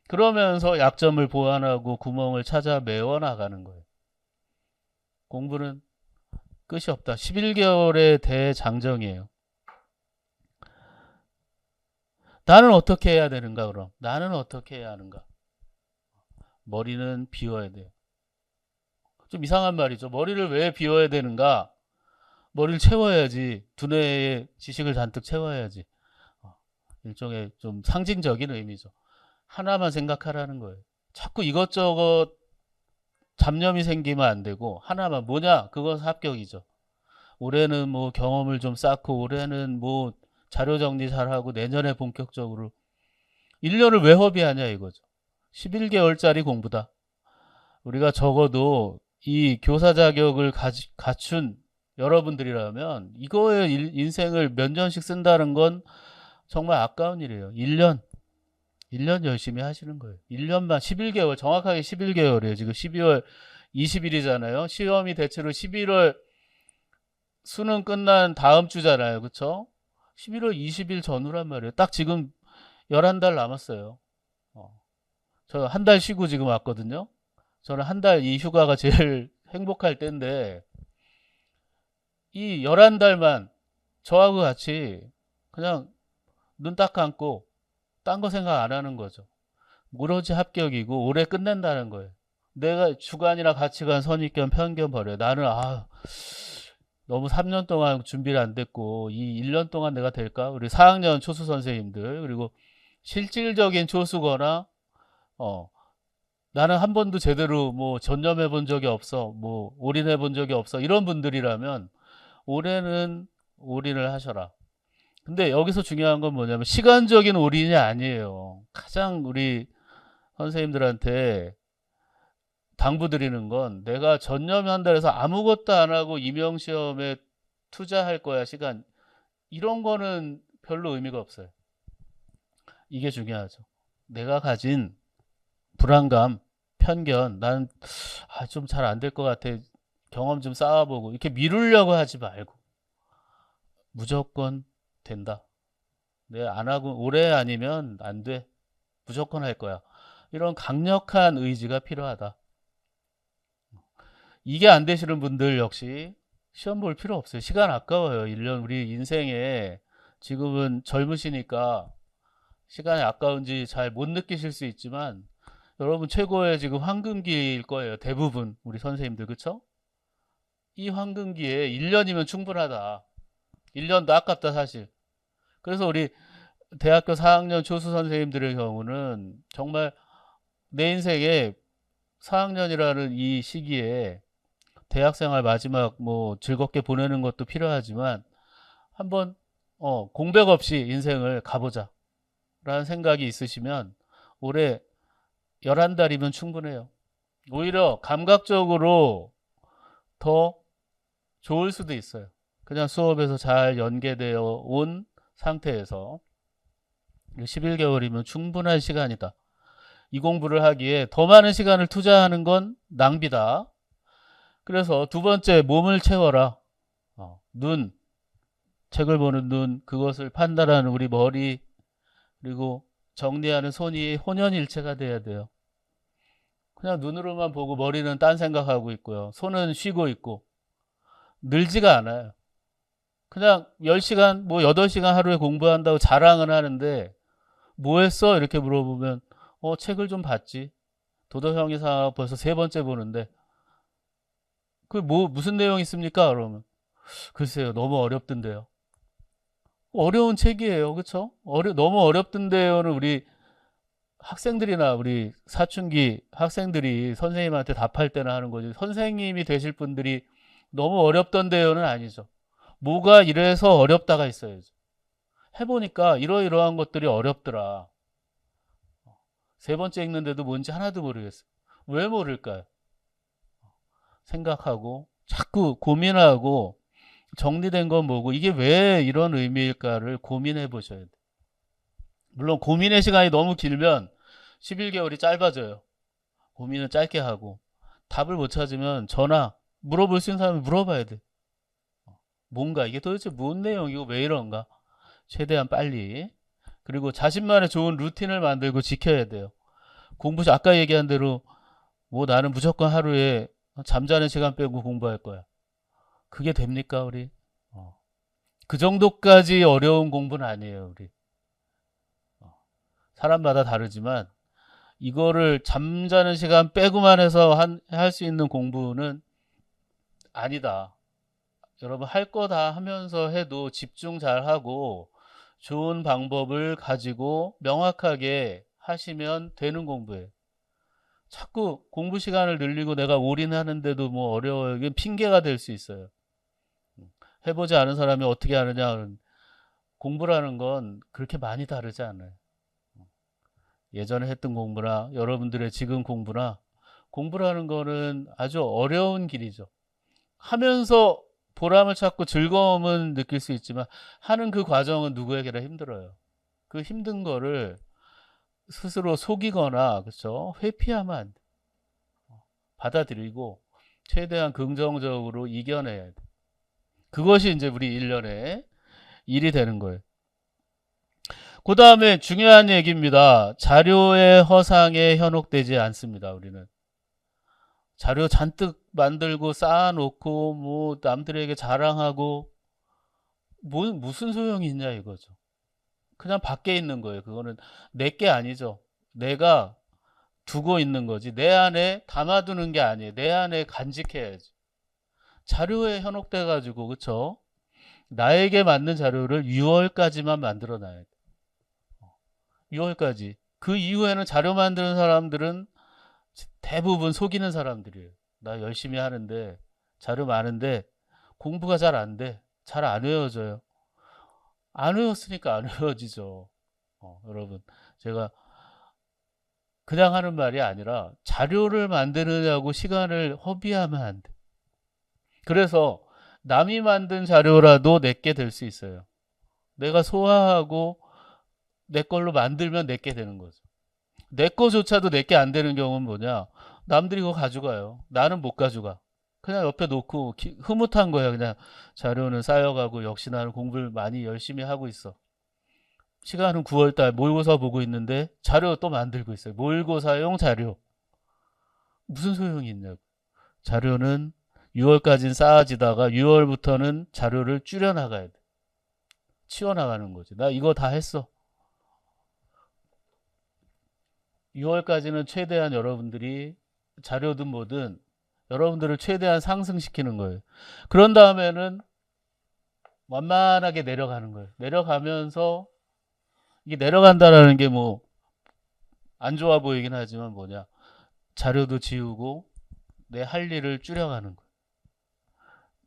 그러면서 약점을 보완하고 구멍을 찾아 메워나가는 거예요. 공부는 끝이 없다. 11개월의 대장정이에요. 나는 어떻게 해야 되는가 그럼? 나는 어떻게 해야 하는가? 머리는 비워야 돼요. 좀 이상한 말이죠. 머리를 왜 비워야 되는가? 머리를 채워야지. 두뇌에 지식을 잔뜩 채워야지. 일종의 좀 상징적인 의미죠. 하나만 생각하라는 거예요. 자꾸 이것저것 잡념이 생기면 안 되고 하나만 뭐냐? 그건 합격이죠. 올해는 뭐 경험을 좀 쌓고 올해는 뭐 자료 정리 잘하고 내년에 본격적으로 1년을 왜 허비하냐 이거죠. 11개월짜리 공부다. 우리가 적어도 이 교사 자격을 갖춘 여러분들이라면 이거에 인생을 몇 년씩 쓴다는 건 정말 아까운 일이에요. 1년 열심히 하시는 거예요. 1년만 11개월 정확하게 11개월이에요. 지금 12월 20일이잖아요. 시험이 대체로 11월 수능 끝난 다음 주잖아요. 그쵸? 11월 20일 전후란 말이에요. 딱 지금 11달 남았어요. 저 한 달 쉬고 지금 왔거든요. 저는 한 달 이 휴가가 제일 행복할 때인데 이 11달만 저하고 같이 그냥 눈 딱 감고 딴 거 생각 안 하는 거죠. 오로지 합격이고 올해 끝낸다는 거예요. 내가 주관이나 가치관, 선입견, 편견 버려요. 나는 너무 3년 동안 준비를 안 됐고 이 1년 동안 내가 될까? 우리 4학년 초수 선생님들 그리고 실질적인 초수거나 나는 한 번도 제대로 뭐 전념해 본 적이 없어. 뭐 올인해 본 적이 없어. 이런 분들이라면 올해는 올인을 하셔라. 근데 여기서 중요한 건 뭐냐면 시간적인 올인이 아니에요. 가장 우리 선생님들한테 당부드리는 건 내가 전념한다 해서 아무것도 안 하고 임용시험에 투자할 거야 시간 이런 거는 별로 의미가 없어요. 이게 중요하죠. 내가 가진 불안감, 편견, 난 좀 잘 안 될 것 같아. 경험 좀 쌓아보고 이렇게 미루려고 하지 말고 무조건 된다. 내가 안 하고 올해 아니면 안 돼. 무조건 할 거야. 이런 강력한 의지가 필요하다. 이게 안 되시는 분들 역시 시험 볼 필요 없어요. 시간 아까워요. 1년 우리 인생에 지금은 젊으시니까 시간이 아까운지 잘 못 느끼실 수 있지만 여러분 최고의 지금 황금기일 거예요. 대부분 우리 선생님들 그쵸? 이 황금기에 1년이면 충분하다. 1년도 아깝다 사실. 그래서 우리 대학교 4학년 초수 선생님들의 경우는 정말 내 인생에 4학년이라는 이 시기에 대학생활 마지막 뭐 즐겁게 보내는 것도 필요하지만 한번 공백 없이 인생을 가보자 라는 생각이 있으시면 올해 11달이면 충분해요. 오히려 감각적으로 더 좋을 수도 있어요. 그냥 수업에서 잘 연계되어 온 상태에서 11개월이면 충분한 시간이다. 이 공부를 하기에 더 많은 시간을 투자하는 건 낭비다. 그래서 두 번째, 몸을 채워라. 눈, 책을 보는 눈, 그것을 판단하는 우리 머리, 그리고 정리하는 손이 혼연일체가 돼야 돼요. 그냥 눈으로만 보고 머리는 딴 생각하고 있고요. 손은 쉬고 있고 늘지가 않아요. 그냥 10시간, 뭐 8시간 하루에 공부한다고 자랑은 하는데 뭐 했어? 이렇게 물어보면 책을 좀 봤지. 도덕형이상 벌써 세 번째 보는데 그 뭐 무슨 내용 있습니까? 그러면 글쎄요. 너무 어렵던데요. 어려운 책이에요. 그렇죠? 너무 어렵던데요는 우리 학생들이나 우리 사춘기 학생들이 선생님한테 답할 때나 하는 거지. 선생님이 되실 분들이 너무 어렵던데요는 아니죠. 뭐가 이래서 어렵다가 있어야죠. 해보니까 이러이러한 것들이 어렵더라. 세 번째 읽는데도 뭔지 하나도 모르겠어요. 왜 모를까요? 생각하고 자꾸 고민하고 정리된 건 뭐고 이게 왜 이런 의미일까를 고민해 보셔야 돼요. 물론 고민의 시간이 너무 길면 11개월이 짧아져요. 고민은 짧게 하고 답을 못 찾으면 전화 물어볼 수 있는 사람이 물어봐야 돼. 뭔가 이게 도대체 뭔 내용이고 왜 이런가? 최대한 빨리. 그리고 자신만의 좋은 루틴을 만들고 지켜야 돼요. 아까 얘기한 대로 뭐 나는 무조건 하루에 잠자는 시간 빼고 공부할 거야. 그게 됩니까, 우리? 그 정도까지 어려운 공부는 아니에요, 우리. 사람마다 다르지만 이거를 잠자는 시간 빼고만 해서 할 수 있는 공부는 아니다. 여러분 할 거 다 하면서 해도 집중 잘 하고 좋은 방법을 가지고 명확하게 하시면 되는 공부예요. 자꾸 공부 시간을 늘리고 내가 올인하는데도 뭐 어려워요. 이게 핑계가 될 수 있어요. 해보지 않은 사람이 어떻게 하느냐. 공부라는 건 그렇게 많이 다르지 않아요. 예전에 했던 공부나 여러분들의 지금 공부나 공부라는 거는 아주 어려운 길이죠. 하면서 보람을 찾고 즐거움은 느낄 수 있지만 하는 그 과정은 누구에게나 힘들어요. 그 힘든 거를 스스로 속이거나 그렇죠? 회피하면 안 돼. 받아들이고 최대한 긍정적으로 이겨내야 돼. 그것이 이제 우리 일련의 일이 되는 거예요. 그 다음에 중요한 얘기입니다. 자료의 허상에 현혹되지 않습니다. 우리는 자료 잔뜩 만들고 쌓아놓고 뭐 남들에게 자랑하고 무슨 소용이 있냐 이거죠. 그냥 밖에 있는 거예요. 그거는 내 게 아니죠. 내가 두고 있는 거지. 내 안에 담아두는 게 아니에요. 내 안에 간직해야지. 자료에 현혹돼 가지고 그쵸? 나에게 맞는 자료를 6월까지만 만들어 놔야 돼. 6월까지. 그 이후에는 자료 만드는 사람들은 대부분 속이는 사람들이에요. 나 열심히 하는데 자료 많은데 공부가 잘 안 돼. 잘 안 외워져요. 안 외웠으니까 안 외워지죠. 여러분 제가 그냥 하는 말이 아니라 자료를 만드느냐고 시간을 허비하면 안 돼. 그래서 남이 만든 자료라도 내게 될 수 있어요. 내가 소화하고 내 걸로 만들면 내게 되는 거죠. 내 거조차도 내게 안 되는 경우는 뭐냐? 남들이 그거 가져가요. 나는 못 가져가. 그냥 옆에 놓고 흐뭇한 거야. 그냥 자료는 쌓여가고 역시 나는 공부를 많이 열심히 하고 있어. 시간은 9월달 모의고사 보고 있는데 자료 또 만들고 있어요. 모의고사용 자료. 무슨 소용이 있냐고. 자료는 6월까지는 쌓아지다가 6월부터는 자료를 줄여나가야 돼. 치워나가는 거지. 나 이거 다 했어. 6월까지는 최대한 여러분들이 자료든 뭐든 여러분들을 최대한 상승시키는 거예요. 그런 다음에는 완만하게 내려가는 거예요. 내려가면서 이게 내려간다라는 게 뭐 안 좋아 보이긴 하지만 뭐냐. 자료도 지우고 내 할 일을 줄여가는 거예요.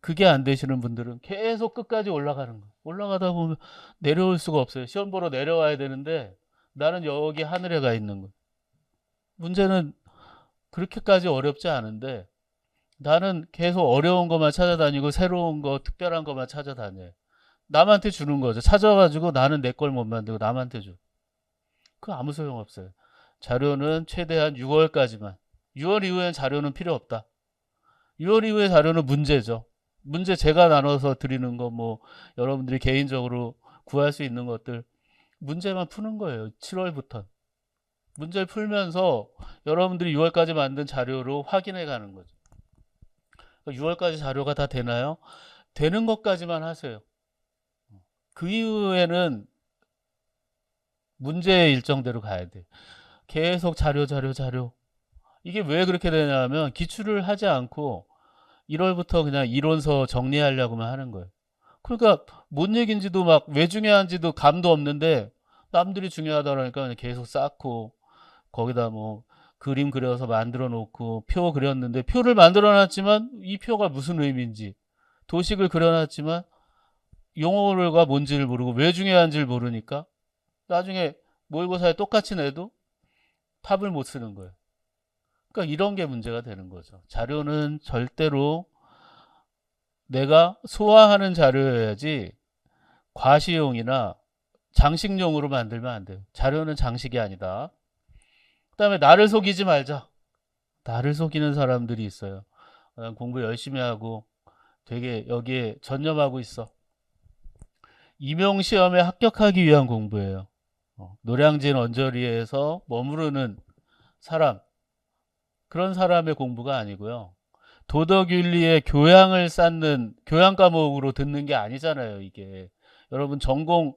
그게 안 되시는 분들은 계속 끝까지 올라가는 거예요. 올라가다 보면 내려올 수가 없어요. 시험 보러 내려와야 되는데 나는 여기 하늘에 가 있는 거예요. 문제는 그렇게까지 어렵지 않은데 나는 계속 어려운 것만 찾아다니고 새로운 거, 특별한 것만 찾아다녀요. 남한테 주는 거죠. 찾아가지고 나는 내 걸 못 만들고 남한테 줘. 그거 아무 소용 없어요. 자료는 최대한 6월까지만. 6월 이후엔 자료는 필요 없다. 6월 이후의 자료는 문제죠. 문제 제가 나눠서 드리는 거 뭐 여러분들이 개인적으로 구할 수 있는 것들 문제만 푸는 거예요. 7월부터. 문제를 풀면서 여러분들이 6월까지 만든 자료로 확인해 가는 거죠. 6월까지 자료가 다 되나요? 되는 것까지만 하세요. 그 이후에는 문제 일정대로 가야 돼. 계속 자료. 이게 왜 그렇게 되냐면 기출을 하지 않고 1월부터 그냥 이론서 정리하려고만 하는 거예요. 그러니까 뭔 얘기인지도 막 왜 중요한지도 감도 없는데 남들이 중요하다 그러니까 그냥 계속 쌓고 거기다 뭐 그림 그려서 만들어 놓고 표 그렸는데 표를 만들어 놨지만 이 표가 무슨 의미인지 도식을 그려 놨지만 용어가 뭔지를 모르고 왜 중요한지를 모르니까 나중에 모의고사에 똑같이 내도 답을 못 쓰는 거예요. 그러니까 이런 게 문제가 되는 거죠. 자료는 절대로 내가 소화하는 자료여야지 과시용이나 장식용으로 만들면 안 돼요. 자료는 장식이 아니다. 그다음에 나를 속이지 말자. 나를 속이는 사람들이 있어요. 난 공부 열심히 하고 되게 여기에 전념하고 있어. 임용시험에 합격하기 위한 공부예요. 노량진 언저리에서 머무르는 사람, 그런 사람의 공부가 아니고요. 도덕윤리의 교양을 쌓는 교양 과목으로 듣는 게 아니잖아요, 이게. 여러분 전공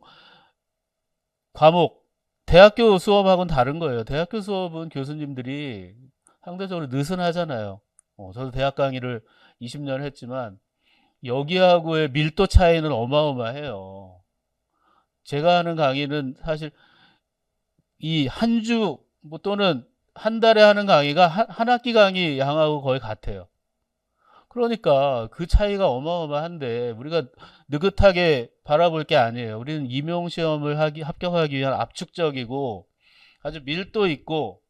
과목 대학교 수업하고는 다른 거예요. 대학교 수업은 교수님들이 상대적으로 느슨하잖아요. 저도 대학 강의를 20년 했지만 여기하고의 밀도 차이는 어마어마해요. 제가 하는 강의는 사실 이 한 주 뭐 또는 한 달에 하는 강의가 한 학기 강의 양하고 거의 같아요. 그러니까 그 차이가 어마어마한데 우리가 느긋하게 바라볼 게 아니에요. 우리는 임용시험을 합격하기 위한 압축적이고 아주 밀도 있고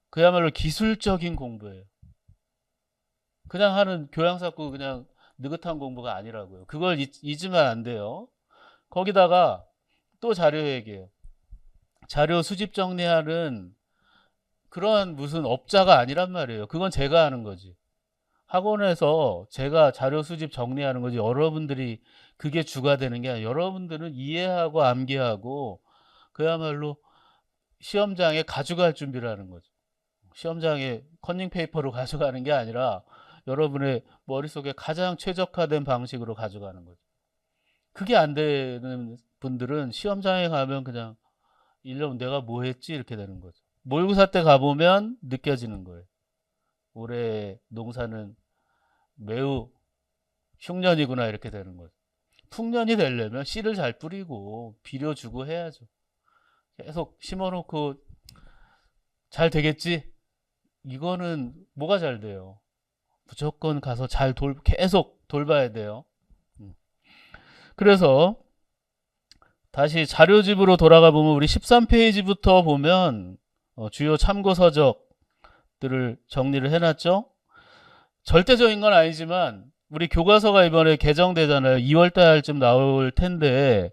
그야말로 기술적인 공부예요. 그냥 하는 교양사고 그냥 느긋한 공부가 아니라고요. 그걸 잊으면 안 돼요. 거기다가 또 자료 얘기예요. 자료 수집 정리하는 그런 무슨 업자가 아니란 말이에요. 그건 제가 하는 거지. 학원에서 제가 자료 수집 정리하는 거지 여러분들이 그게 주가 되는 게 아니라 여러분들은 이해하고 암기하고 그야말로 시험장에 가져갈 준비를 하는 거죠. 시험장에 커닝 페이퍼로 가져가는 게 아니라 여러분의 머릿속에 가장 최적화된 방식으로 가져가는 거죠. 그게 안 되는 분들은 시험장에 가면 그냥 1년 내가 뭐 했지 이렇게 되는 거죠. 모의고사 때 가보면 느껴지는 거예요. 올해 농사는 매우 흉년이구나 이렇게 되는 거죠. 풍년이 되려면 씨를 잘 뿌리고 비료 주고 해야죠. 계속 심어놓고 잘 되겠지? 이거는 뭐가 잘 돼요? 무조건 가서 계속 돌봐야 돼요. 그래서 다시 자료집으로 돌아가 보면 우리 13페이지부터 보면 주요 참고 서적들을 정리를 해놨죠. 절대적인 건 아니지만 우리 교과서가 이번에 개정되잖아요. 2월 달쯤 나올 텐데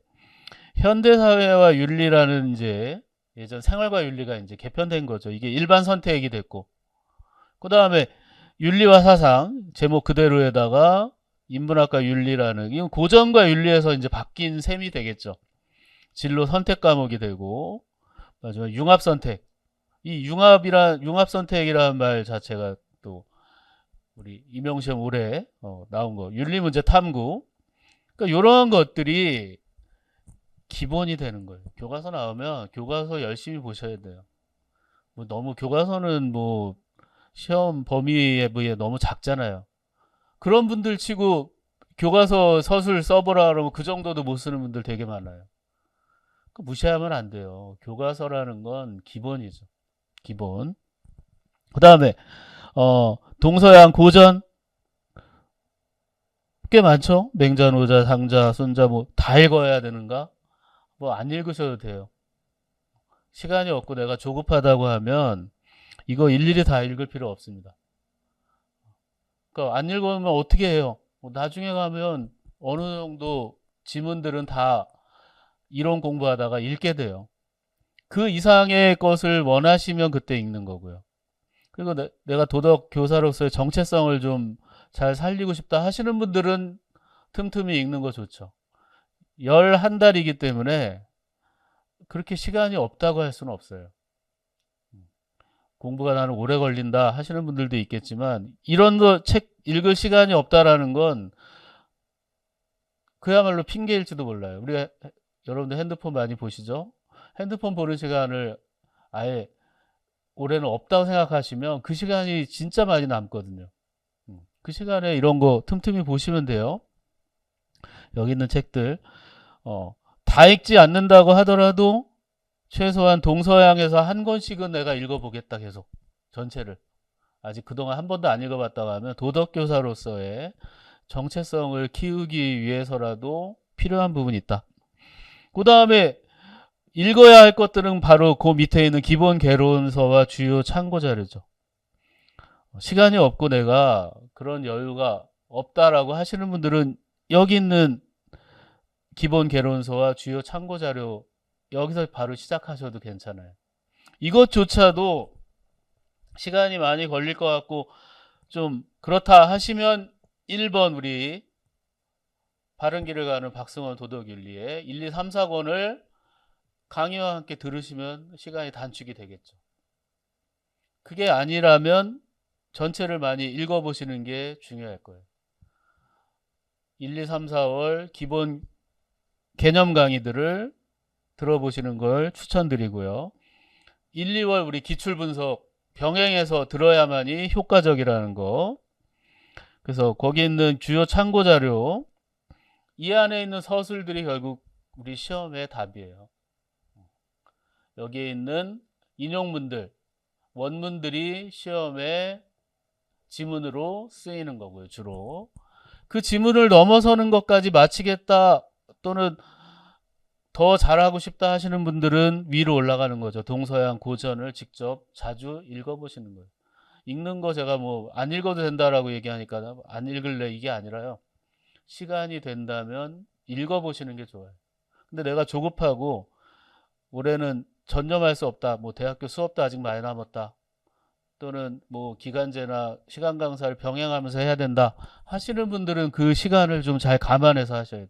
현대사회와 윤리라는 이제 예전 생활과 윤리가 이제 개편된 거죠. 이게 일반 선택이 됐고 그 다음에 윤리와 사상 제목 그대로에다가 인문학과 윤리라는 이건 고전과 윤리에서 이제 바뀐 셈이 되겠죠. 진로 선택 과목이 되고 마지막 융합 선택. 이 융합 선택이라는 말 자체가 또 우리 임용시험 올해 나온 거 윤리 문제 탐구. 그러니까 이런 것들이 기본이 되는 거예요. 교과서 나오면 교과서 열심히 보셔야 돼요. 뭐 너무 교과서는 뭐 시험 범위에 비해 너무 작잖아요. 그런 분들 치고 교과서 서술 써보라 그러면 그 정도도 못 쓰는 분들 되게 많아요. 무시하면 안 돼요. 교과서라는 건 기본이죠. 기본. 그 다음에 동서양 고전 꽤 많죠. 맹자, 노자, 상자, 손자 뭐 다 읽어야 되는가? 뭐 안 읽으셔도 돼요. 시간이 없고 내가 조급하다고 하면 이거 일일이 다 읽을 필요 없습니다. 그러니까 안 읽으면 어떻게 해요? 나중에 가면 어느 정도 지문들은 다 이론 공부하다가 읽게 돼요. 그 이상의 것을 원하시면 그때 읽는 거고요. 그리고 내가 도덕 교사로서의 정체성을 좀 잘 살리고 싶다 하시는 분들은 틈틈이 읽는 거 좋죠. 11달이기 때문에 그렇게 시간이 없다고 할 수는 없어요. 공부가 나는 오래 걸린다 하시는 분들도 있겠지만 이런 거 책 읽을 시간이 없다라는 건 그야말로 핑계일지도 몰라요. 우리가 여러분들 핸드폰 많이 보시죠? 핸드폰 보는 시간을 아예 올해는 없다고 생각하시면 그 시간이 진짜 많이 남거든요. 그 시간에 이런 거 틈틈이 보시면 돼요. 여기 있는 책들 다 읽지 않는다고 하더라도 최소한 동서양에서 한 권씩은 내가 읽어보겠다 계속 전체를. 아직 그동안 한 번도 안 읽어봤다고 하면 도덕교사로서의 정체성을 키우기 위해서라도 필요한 부분이 있다. 그 다음에 읽어야 할 것들은 바로 그 밑에 있는 기본 개론서와 주요 참고 자료죠. 시간이 없고 내가 그런 여유가 없다라고 하시는 분들은 여기 있는 기본 개론서와 주요 참고 자료 여기서 바로 시작하셔도 괜찮아요. 이것조차도 시간이 많이 걸릴 것 같고 좀 그렇다 하시면 1번 우리 바른 길을 가는 박승원 도덕윤리의 1, 2, 3, 4권을 강의와 함께 들으시면 시간이 단축이 되겠죠. 그게 아니라면 전체를 많이 읽어보시는 게 중요할 거예요. 1, 2, 3, 4월 기본 개념 강의들을 들어보시는 걸 추천드리고요. 1, 2월 우리 기출분석 병행해서 들어야만이 효과적이라는 거. 그래서 거기 있는 주요 참고 자료 이 안에 있는 서술들이 결국 우리 시험의 답이에요. 여기에 있는 인용문들 원문들이 시험에 지문으로 쓰이는 거고요. 주로 그 지문을 넘어서는 것까지 마치겠다 또는 더 잘하고 싶다 하시는 분들은 위로 올라가는 거죠. 동서양 고전을 직접 자주 읽어보시는 거예요. 읽는 거 제가 뭐 안 읽어도 된다라고 얘기하니까 안 읽을래 이게 아니라요. 시간이 된다면 읽어보시는 게 좋아요. 근데 내가 조급하고 올해는 전념할 수 없다. 뭐 대학교 수업도 아직 많이 남았다. 또는 뭐 기간제나 시간 강사를 병행하면서 해야 된다 하시는 분들은 그 시간을 좀 잘 감안해서 하셔야 돼요.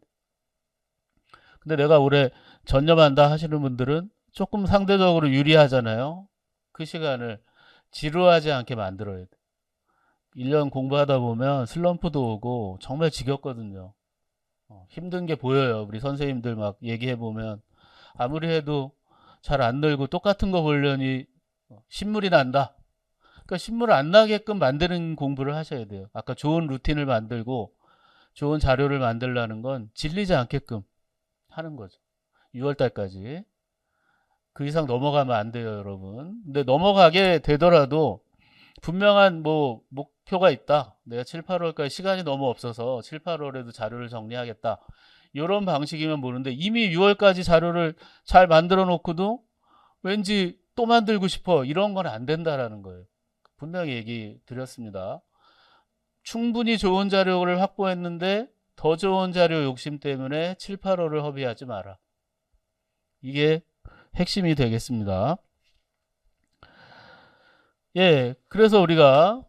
근데 내가 올해 전념한다 하시는 분들은 조금 상대적으로 유리하잖아요. 그 시간을 지루하지 않게 만들어야 돼. 1년 공부하다 보면 슬럼프도 오고 정말 지겹거든요. 힘든 게 보여요. 우리 선생님들 막 얘기해 보면 아무리 해도 잘 안 늘고 똑같은 거 보려니 신물이 난다. 그러니까 신물 안 나게끔 만드는 공부를 하셔야 돼요. 아까 좋은 루틴을 만들고 좋은 자료를 만들라는 건 질리지 않게끔 하는 거죠. 6월달까지. 그 이상 넘어가면 안 돼요, 여러분. 근데 넘어가게 되더라도 분명한 뭐 목표가 있다. 내가 7, 8월까지 시간이 너무 없어서 7, 8월에도 자료를 정리하겠다. 이런 방식이면 모르는데 이미 6월까지 자료를 잘 만들어 놓고도 왠지 또 만들고 싶어. 이런 건 안 된다라는 거예요. 분명히 얘기 드렸습니다. 충분히 좋은 자료를 확보했는데 더 좋은 자료 욕심 때문에 7, 8월을 허비하지 마라. 이게 핵심이 되겠습니다. 예, 그래서 우리가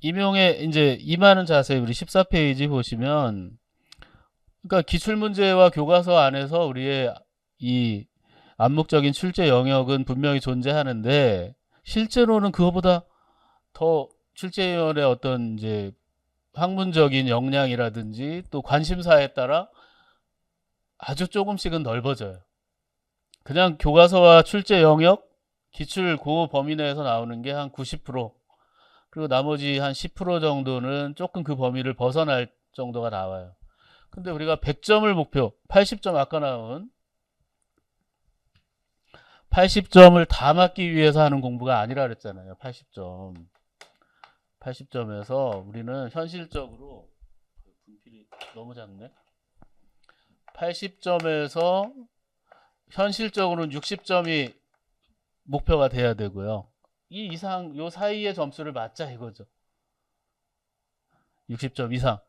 임용에 이제 임하는 자세 우리 14페이지 보시면 그러니까 기출문제와 교과서 안에서 우리의 이 암묵적인 출제 영역은 분명히 존재하는데 실제로는 그거보다 더 출제위원회 어떤 이제 학문적인 역량이라든지 또 관심사에 따라 아주 조금씩은 넓어져요. 그냥 교과서와 출제 영역, 기출 그 범위 내에서 나오는 게 한 90%, 그리고 나머지 한 10% 정도는 조금 그 범위를 벗어날 정도가 나와요. 근데 우리가 100점을 목표, 80점 아까 나온 80점을 다 맞기 위해서 하는 공부가 아니라 그랬잖아요. 80점. 80점에서 우리는 현실적으로 분필이 너무 작네. 80점에서 현실적으로는 60점이 목표가 돼야 되고요. 이 이상 요 사이의 점수를 맞자 이거죠. 60점 이상.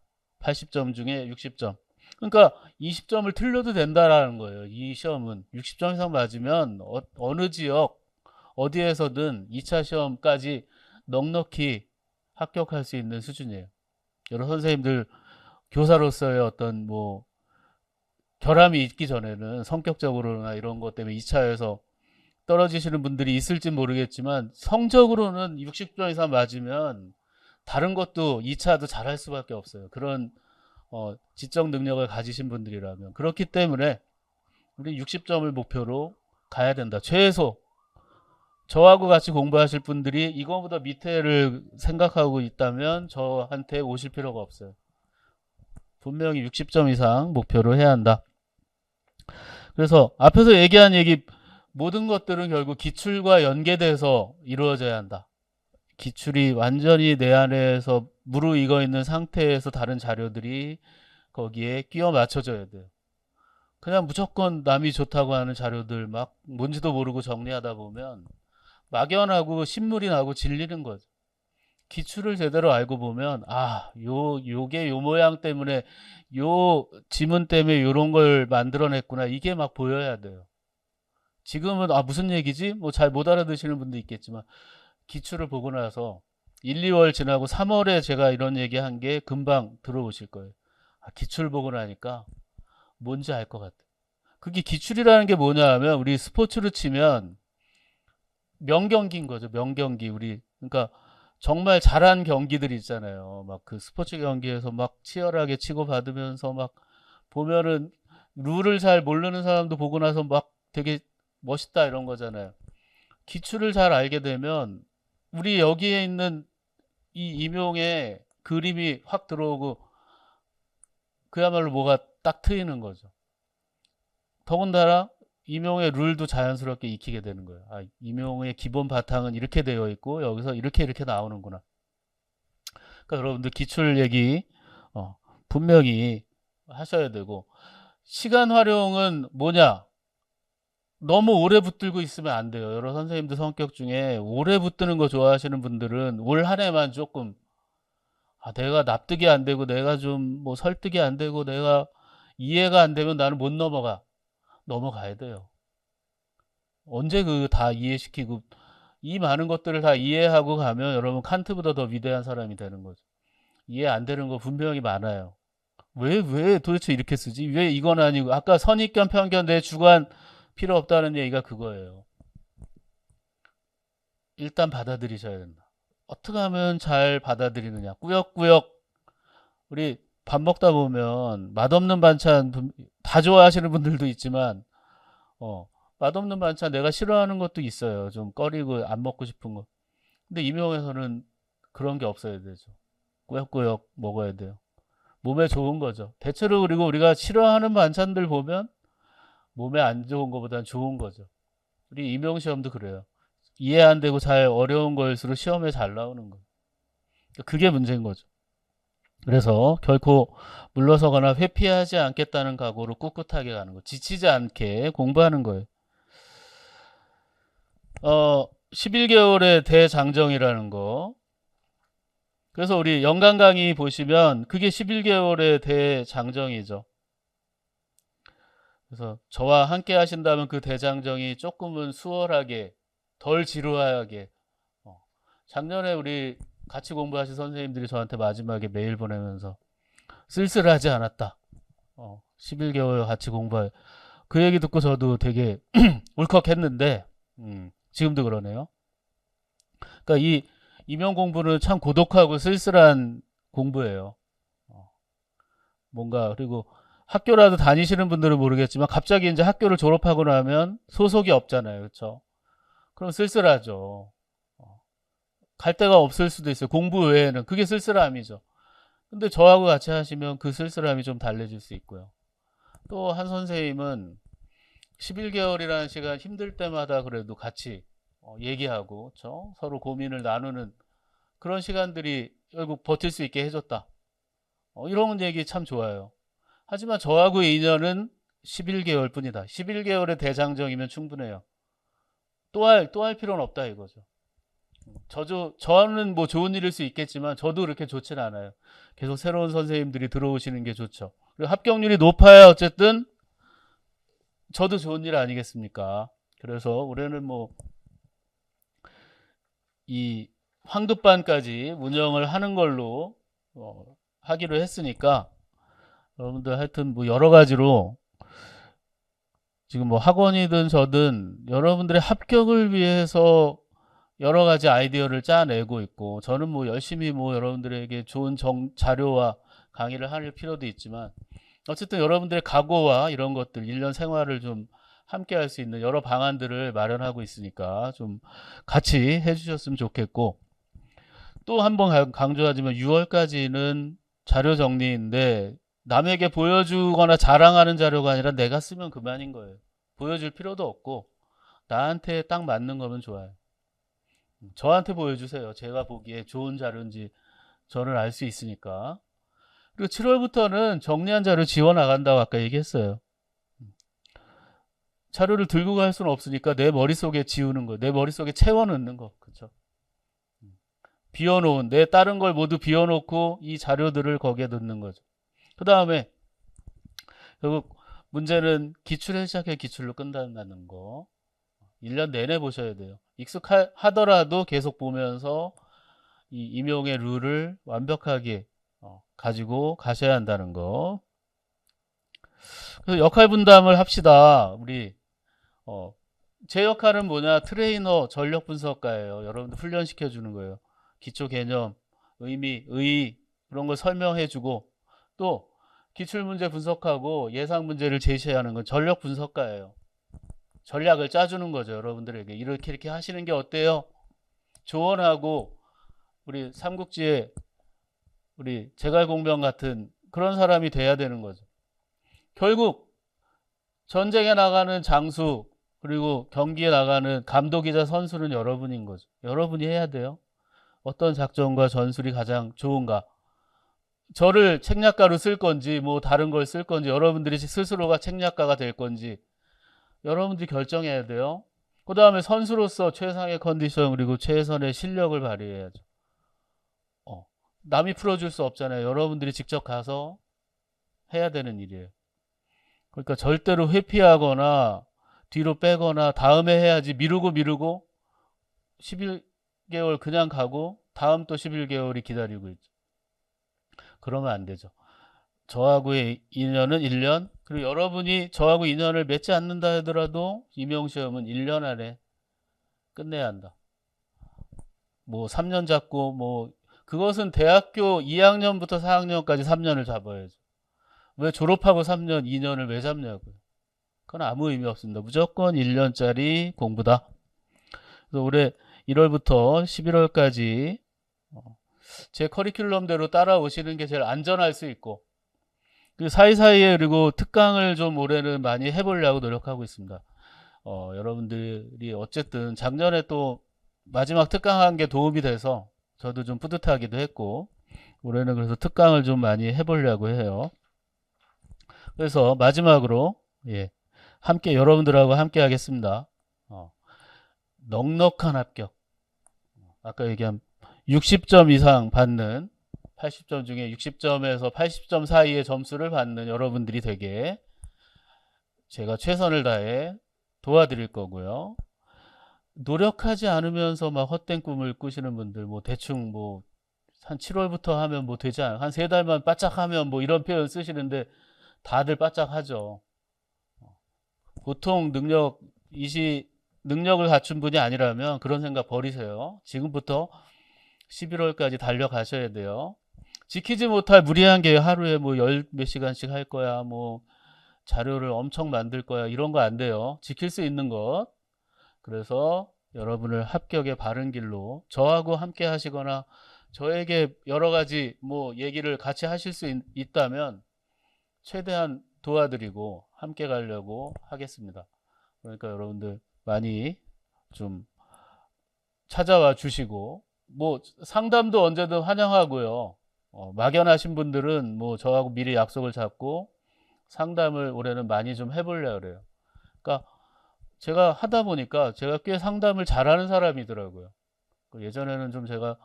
80점 중에 60점. 그러니까 20점을 틀려도 된다라는 거예요. 이 시험은 60점 이상 맞으면 어느 지역 어디에서든 2차 시험까지 넉넉히 합격할 수 있는 수준이에요. 여러 선생님들 교사로서의 어떤 뭐 결함이 있기 전에는 성격적으로나 이런 것 때문에 2차에서 떨어지시는 분들이 있을지 모르겠지만 성적으로는 60점 이상 맞으면 다른 것도 2차도 잘할 수밖에 없어요. 그런 지적 능력을 가지신 분들이라면. 그렇기 때문에 우리 60점을 목표로 가야 된다. 최소 저하고 같이 공부하실 분들이 이거보다 밑에를 생각하고 있다면 저한테 오실 필요가 없어요. 분명히 60점 이상 목표로 해야 한다. 그래서 앞에서 얘기한 얘기 모든 것들은 결국 기출과 연계돼서 이루어져야 한다. 기출이 완전히 내 안에서 무르익어 있는 상태에서 다른 자료들이 거기에 끼워 맞춰져야 돼요. 그냥 무조건 남이 좋다고 하는 자료들 막 뭔지도 모르고 정리하다 보면 막연하고 신물이 나고 질리는 거죠. 기출을 제대로 알고 보면 요게 요 모양 때문에 요 지문 때문에 요런 걸 만들어냈구나. 이게 막 보여야 돼요. 지금은 무슨 얘기지? 뭐 잘 못 알아듣시는 분도 있겠지만 기출을 보고 나서 1, 2월 지나고 3월에 제가 이런 얘기한 게 금방 들어오실 거예요. 기출 보고 나니까 뭔지 알 것 같아. 그게 기출이라는 게 뭐냐 하면 우리 스포츠로 치면 명경기인 거죠. 명경기. 우리 그러니까 정말 잘한 경기들 있잖아요. 막 그 스포츠 경기에서 막 치열하게 치고 받으면서 막 보면은 룰을 잘 모르는 사람도 보고 나서 막 되게 멋있다 이런 거잖아요. 기출을 잘 알게 되면 우리 여기에 있는 이 임용의 그림이 확 들어오고 그야말로 뭐가 딱 트이는 거죠. 더군다나 임용의 룰도 자연스럽게 익히게 되는 거예요. 임용의 기본 바탕은 이렇게 되어 있고 여기서 이렇게 나오는구나. 그러니까 여러분들 기출 얘기 분명히 하셔야 되고 시간 활용은 뭐냐? 너무 오래 붙들고 있으면 안 돼요. 여러 선생님들 성격 중에 오래 붙드는 거 좋아하시는 분들은 올 한 해만 조금 내가 납득이 안 되고 내가 좀 뭐 설득이 안 되고 내가 이해가 안 되면 나는 못 넘어가야 돼요. 언제 그 다 이해시키고 이 많은 것들을 다 이해하고 가면 여러분 칸트보다 더 위대한 사람이 되는 거죠. 이해 안 되는 거 분명히 많아요. 왜 도대체 이렇게 쓰지? 왜 이건 아니고 아까 선입견 편견 내 주관 필요 없다는 얘기가 그거예요. 일단 받아들이셔야 된다. 어떻게 하면 잘 받아들이느냐. 꾸역꾸역 우리 밥 먹다 보면 맛없는 반찬 다 좋아하시는 분들도 있지만 맛없는 반찬 내가 싫어하는 것도 있어요. 좀 꺼리고 안 먹고 싶은 거. 근데 임용에서는 그런 게 없어야 되죠. 꾸역꾸역 먹어야 돼요. 몸에 좋은 거죠. 대체로 그리고 우리가 싫어하는 반찬들 보면 몸에 안 좋은 것보단 좋은 거죠. 우리 임용시험도 그래요. 이해 안 되고 잘 어려운 거일수록 시험에 잘 나오는 거예요. 그게 문제인 거죠. 그래서 결코 물러서거나 회피하지 않겠다는 각오로 꿋꿋하게 가는 거. 지치지 않게 공부하는 거예요. 11개월의 대장정이라는 거. 그래서 우리 연간 강의 보시면 그게 11개월의 대장정이죠. 그래서 저와 함께 하신다면 그 대장정이 조금은 수월하게 덜 지루하게 작년에 우리 같이 공부하신 선생님들이 저한테 마지막에 메일 보내면서 쓸쓸하지 않았다. 11개월 같이 공부할 그 얘기 듣고 저도 되게 울컥했는데 지금도 그러네요. 그러니까 이 임용 공부는 참 고독하고 쓸쓸한 공부예요. 뭔가 그리고 학교라도 다니시는 분들은 모르겠지만 갑자기 이제 학교를 졸업하고 나면 소속이 없잖아요. 그렇죠? 그럼 쓸쓸하죠. 갈 데가 없을 수도 있어요. 공부 외에는. 그게 쓸쓸함이죠. 근데 저하고 같이 하시면 그 쓸쓸함이 좀 달래질 수 있고요. 또 한 선생님은 11개월이라는 시간 힘들 때마다 그래도 같이 얘기하고 그렇죠? 서로 고민을 나누는 그런 시간들이 결국 버틸 수 있게 해줬다. 이런 얘기 참 좋아요. 하지만 저하고의 인연은 11개월 뿐이다. 11개월의 대장정이면 충분해요. 또 할 필요는 없다 이거죠. 저는 뭐 좋은 일일 수 있겠지만 저도 그렇게 좋진 않아요. 계속 새로운 선생님들이 들어오시는 게 좋죠. 그리고 합격률이 높아야 어쨌든 저도 좋은 일 아니겠습니까? 그래서 올해는 뭐 이 황급반까지 운영을 하는 걸로 하기로 했으니까 여러분들 하여튼 뭐 여러 가지로 지금 뭐 학원이든 저든 여러분들의 합격을 위해서 여러 가지 아이디어를 짜내고 있고 저는 뭐 열심히 뭐 여러분들에게 좋은 자료와 강의를 할 필요도 있지만 어쨌든 여러분들의 각오와 이런 것들 1년 생활을 좀 함께 할 수 있는 여러 방안들을 마련하고 있으니까 좀 같이 해주셨으면 좋겠고 또 한 번 강조하지만 6월까지는 자료 정리인데 남에게 보여주거나 자랑하는 자료가 아니라 내가 쓰면 그만인 거예요. 보여줄 필요도 없고 나한테 딱 맞는 거면 좋아요. 저한테 보여주세요. 제가 보기에 좋은 자료인지 저는 알 수 있으니까. 그리고 7월부터는 정리한 자료 지워 나간다고 아까 얘기했어요. 자료를 들고 갈 수는 없으니까 내 머릿속에 지우는 거, 내 머릿속에 채워 넣는 거. 그렇죠? 비워놓은 내 다른 걸 모두 비워놓고 이 자료들을 거기에 넣는 거죠. 그 다음에 결국 문제는 기출에 시작해 기출로 끝난다는 거. 1년 내내 보셔야 돼요. 익숙하더라도 계속 보면서 이 임용의 룰을 완벽하게 가지고 가셔야 한다는 거. 그래서 역할 분담을 합시다. 우리 제 역할은 뭐냐? 트레이너, 전력 분석가예요. 여러분들 훈련시켜 주는 거예요. 기초 개념, 의미, 의의 그런 걸 설명해 주고 또 기출 문제 분석하고 예상 문제를 제시하는 건 전력 분석가예요. 전략을 짜주는 거죠. 여러분들에게 이렇게 하시는 게 어때요? 조언하고 우리 삼국지에 우리 제갈공명 같은 그런 사람이 돼야 되는 거죠. 결국 전쟁에 나가는 장수 그리고 경기에 나가는 감독이자 선수는 여러분인 거죠. 여러분이 해야 돼요. 어떤 작전과 전술이 가장 좋은가. 저를 책략가로 쓸 건지 뭐 다른 걸 쓸 건지 여러분들이 스스로가 책략가가 될 건지 여러분들이 결정해야 돼요. 그 다음에 선수로서 최상의 컨디션 그리고 최선의 실력을 발휘해야죠. 남이 풀어줄 수 없잖아요. 여러분들이 직접 가서 해야 되는 일이에요. 그러니까 절대로 회피하거나 뒤로 빼거나 다음에 해야지 미루고 11개월 그냥 가고 다음 또 11개월이 기다리고 있죠. 그러면 안 되죠. 저하고의 인연은 1년 그리고 여러분이 저하고 인연을 맺지 않는다 하더라도 임용시험은 1년 안에 끝내야 한다. 뭐 3년 잡고 뭐 그것은 대학교 2학년부터 4학년까지 3년을 잡아야죠. 왜 졸업하고 3년, 2년을 왜 잡냐고요. 그건 아무 의미 없습니다. 무조건 1년짜리 공부다. 그래서 올해 1월부터 11월까지 제 커리큘럼대로 따라오시는 게 제일 안전할 수 있고 그 사이사이에 그리고 특강을 좀 올해는 많이 해보려고 노력하고 있습니다. 여러분들이 어쨌든 작년에 또 마지막 특강한 게 도움이 돼서 저도 좀 뿌듯하기도 했고 올해는 그래서 특강을 좀 많이 해보려고 해요. 그래서 마지막으로 함께 여러분들하고 함께 하겠습니다. 넉넉한 합격. 아까 얘기한 60점 이상 받는 80점 중에 60점에서 80점 사이의 점수를 받는 여러분들이 되게 제가 최선을 다해 도와드릴 거고요. 노력하지 않으면서 막 헛된 꿈을 꾸시는 분들, 뭐 대충 뭐 한 7월부터 하면 뭐 되지 않아? 한 3달만 바짝 하면 뭐 이런 표현 쓰시는데 다들 바짝 하죠. 보통 능력을 갖춘 분이 아니라면 그런 생각 버리세요. 지금부터 11월까지 달려가셔야 돼요. 지키지 못할 무리한 계획, 하루에 뭐 열 몇 시간씩 할 거야, 뭐 자료를 엄청 만들 거야, 이런 거 안 돼요. 지킬 수 있는 것. 그래서 여러분을 합격의 바른 길로 저하고 함께 하시거나 저에게 여러 가지 뭐 얘기를 같이 하실 수 있다면 최대한 도와드리고 함께 가려고 하겠습니다. 그러니까 여러분들 많이 좀 찾아와 주시고, 뭐 상담도 언제든 환영하고요. 막연하신 분들은 뭐 저하고 미리 약속을 잡고 상담을 올해는 많이 좀 해보려고 그래요. 그러니까 제가 하다 보니까 제가 꽤 상담을 잘하는 사람이더라고요. 예전에는 좀 제가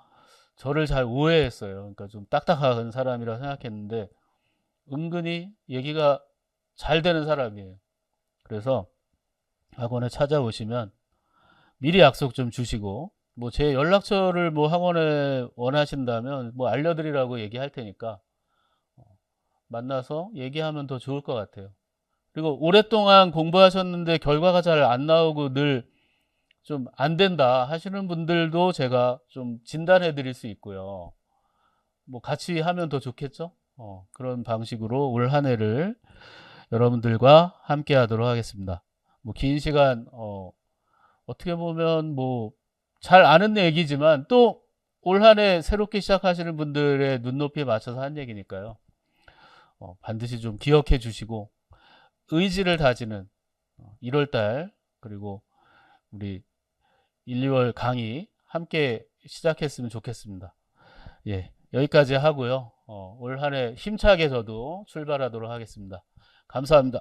저를 잘 오해했어요. 그러니까 좀 딱딱한 사람이라 생각했는데 은근히 얘기가 잘 되는 사람이에요. 그래서 학원에 찾아오시면 미리 약속 좀 주시고, 뭐 제 연락처를 뭐 학원에 원하신다면 뭐 알려드리라고 얘기할 테니까 만나서 얘기하면 더 좋을 것 같아요. 그리고 오랫동안 공부하셨는데 결과가 잘 안 나오고 늘 좀 안 된다 하시는 분들도 제가 좀 진단해 드릴 수 있고요. 뭐 같이 하면 더 좋겠죠? 그런 방식으로 올 한 해를 여러분들과 함께 하도록 하겠습니다. 뭐 긴 시간, 어떻게 보면 뭐 잘 아는 얘기지만 또 올 한 해 새롭게 시작하시는 분들의 눈높이에 맞춰서 한 얘기니까요. 반드시 좀 기억해 주시고 의지를 다지는 1월달 그리고 우리 1, 2월 강의 함께 시작했으면 좋겠습니다. 예, 여기까지 하고요. 올 한 해 힘차게 저도 출발하도록 하겠습니다. 감사합니다.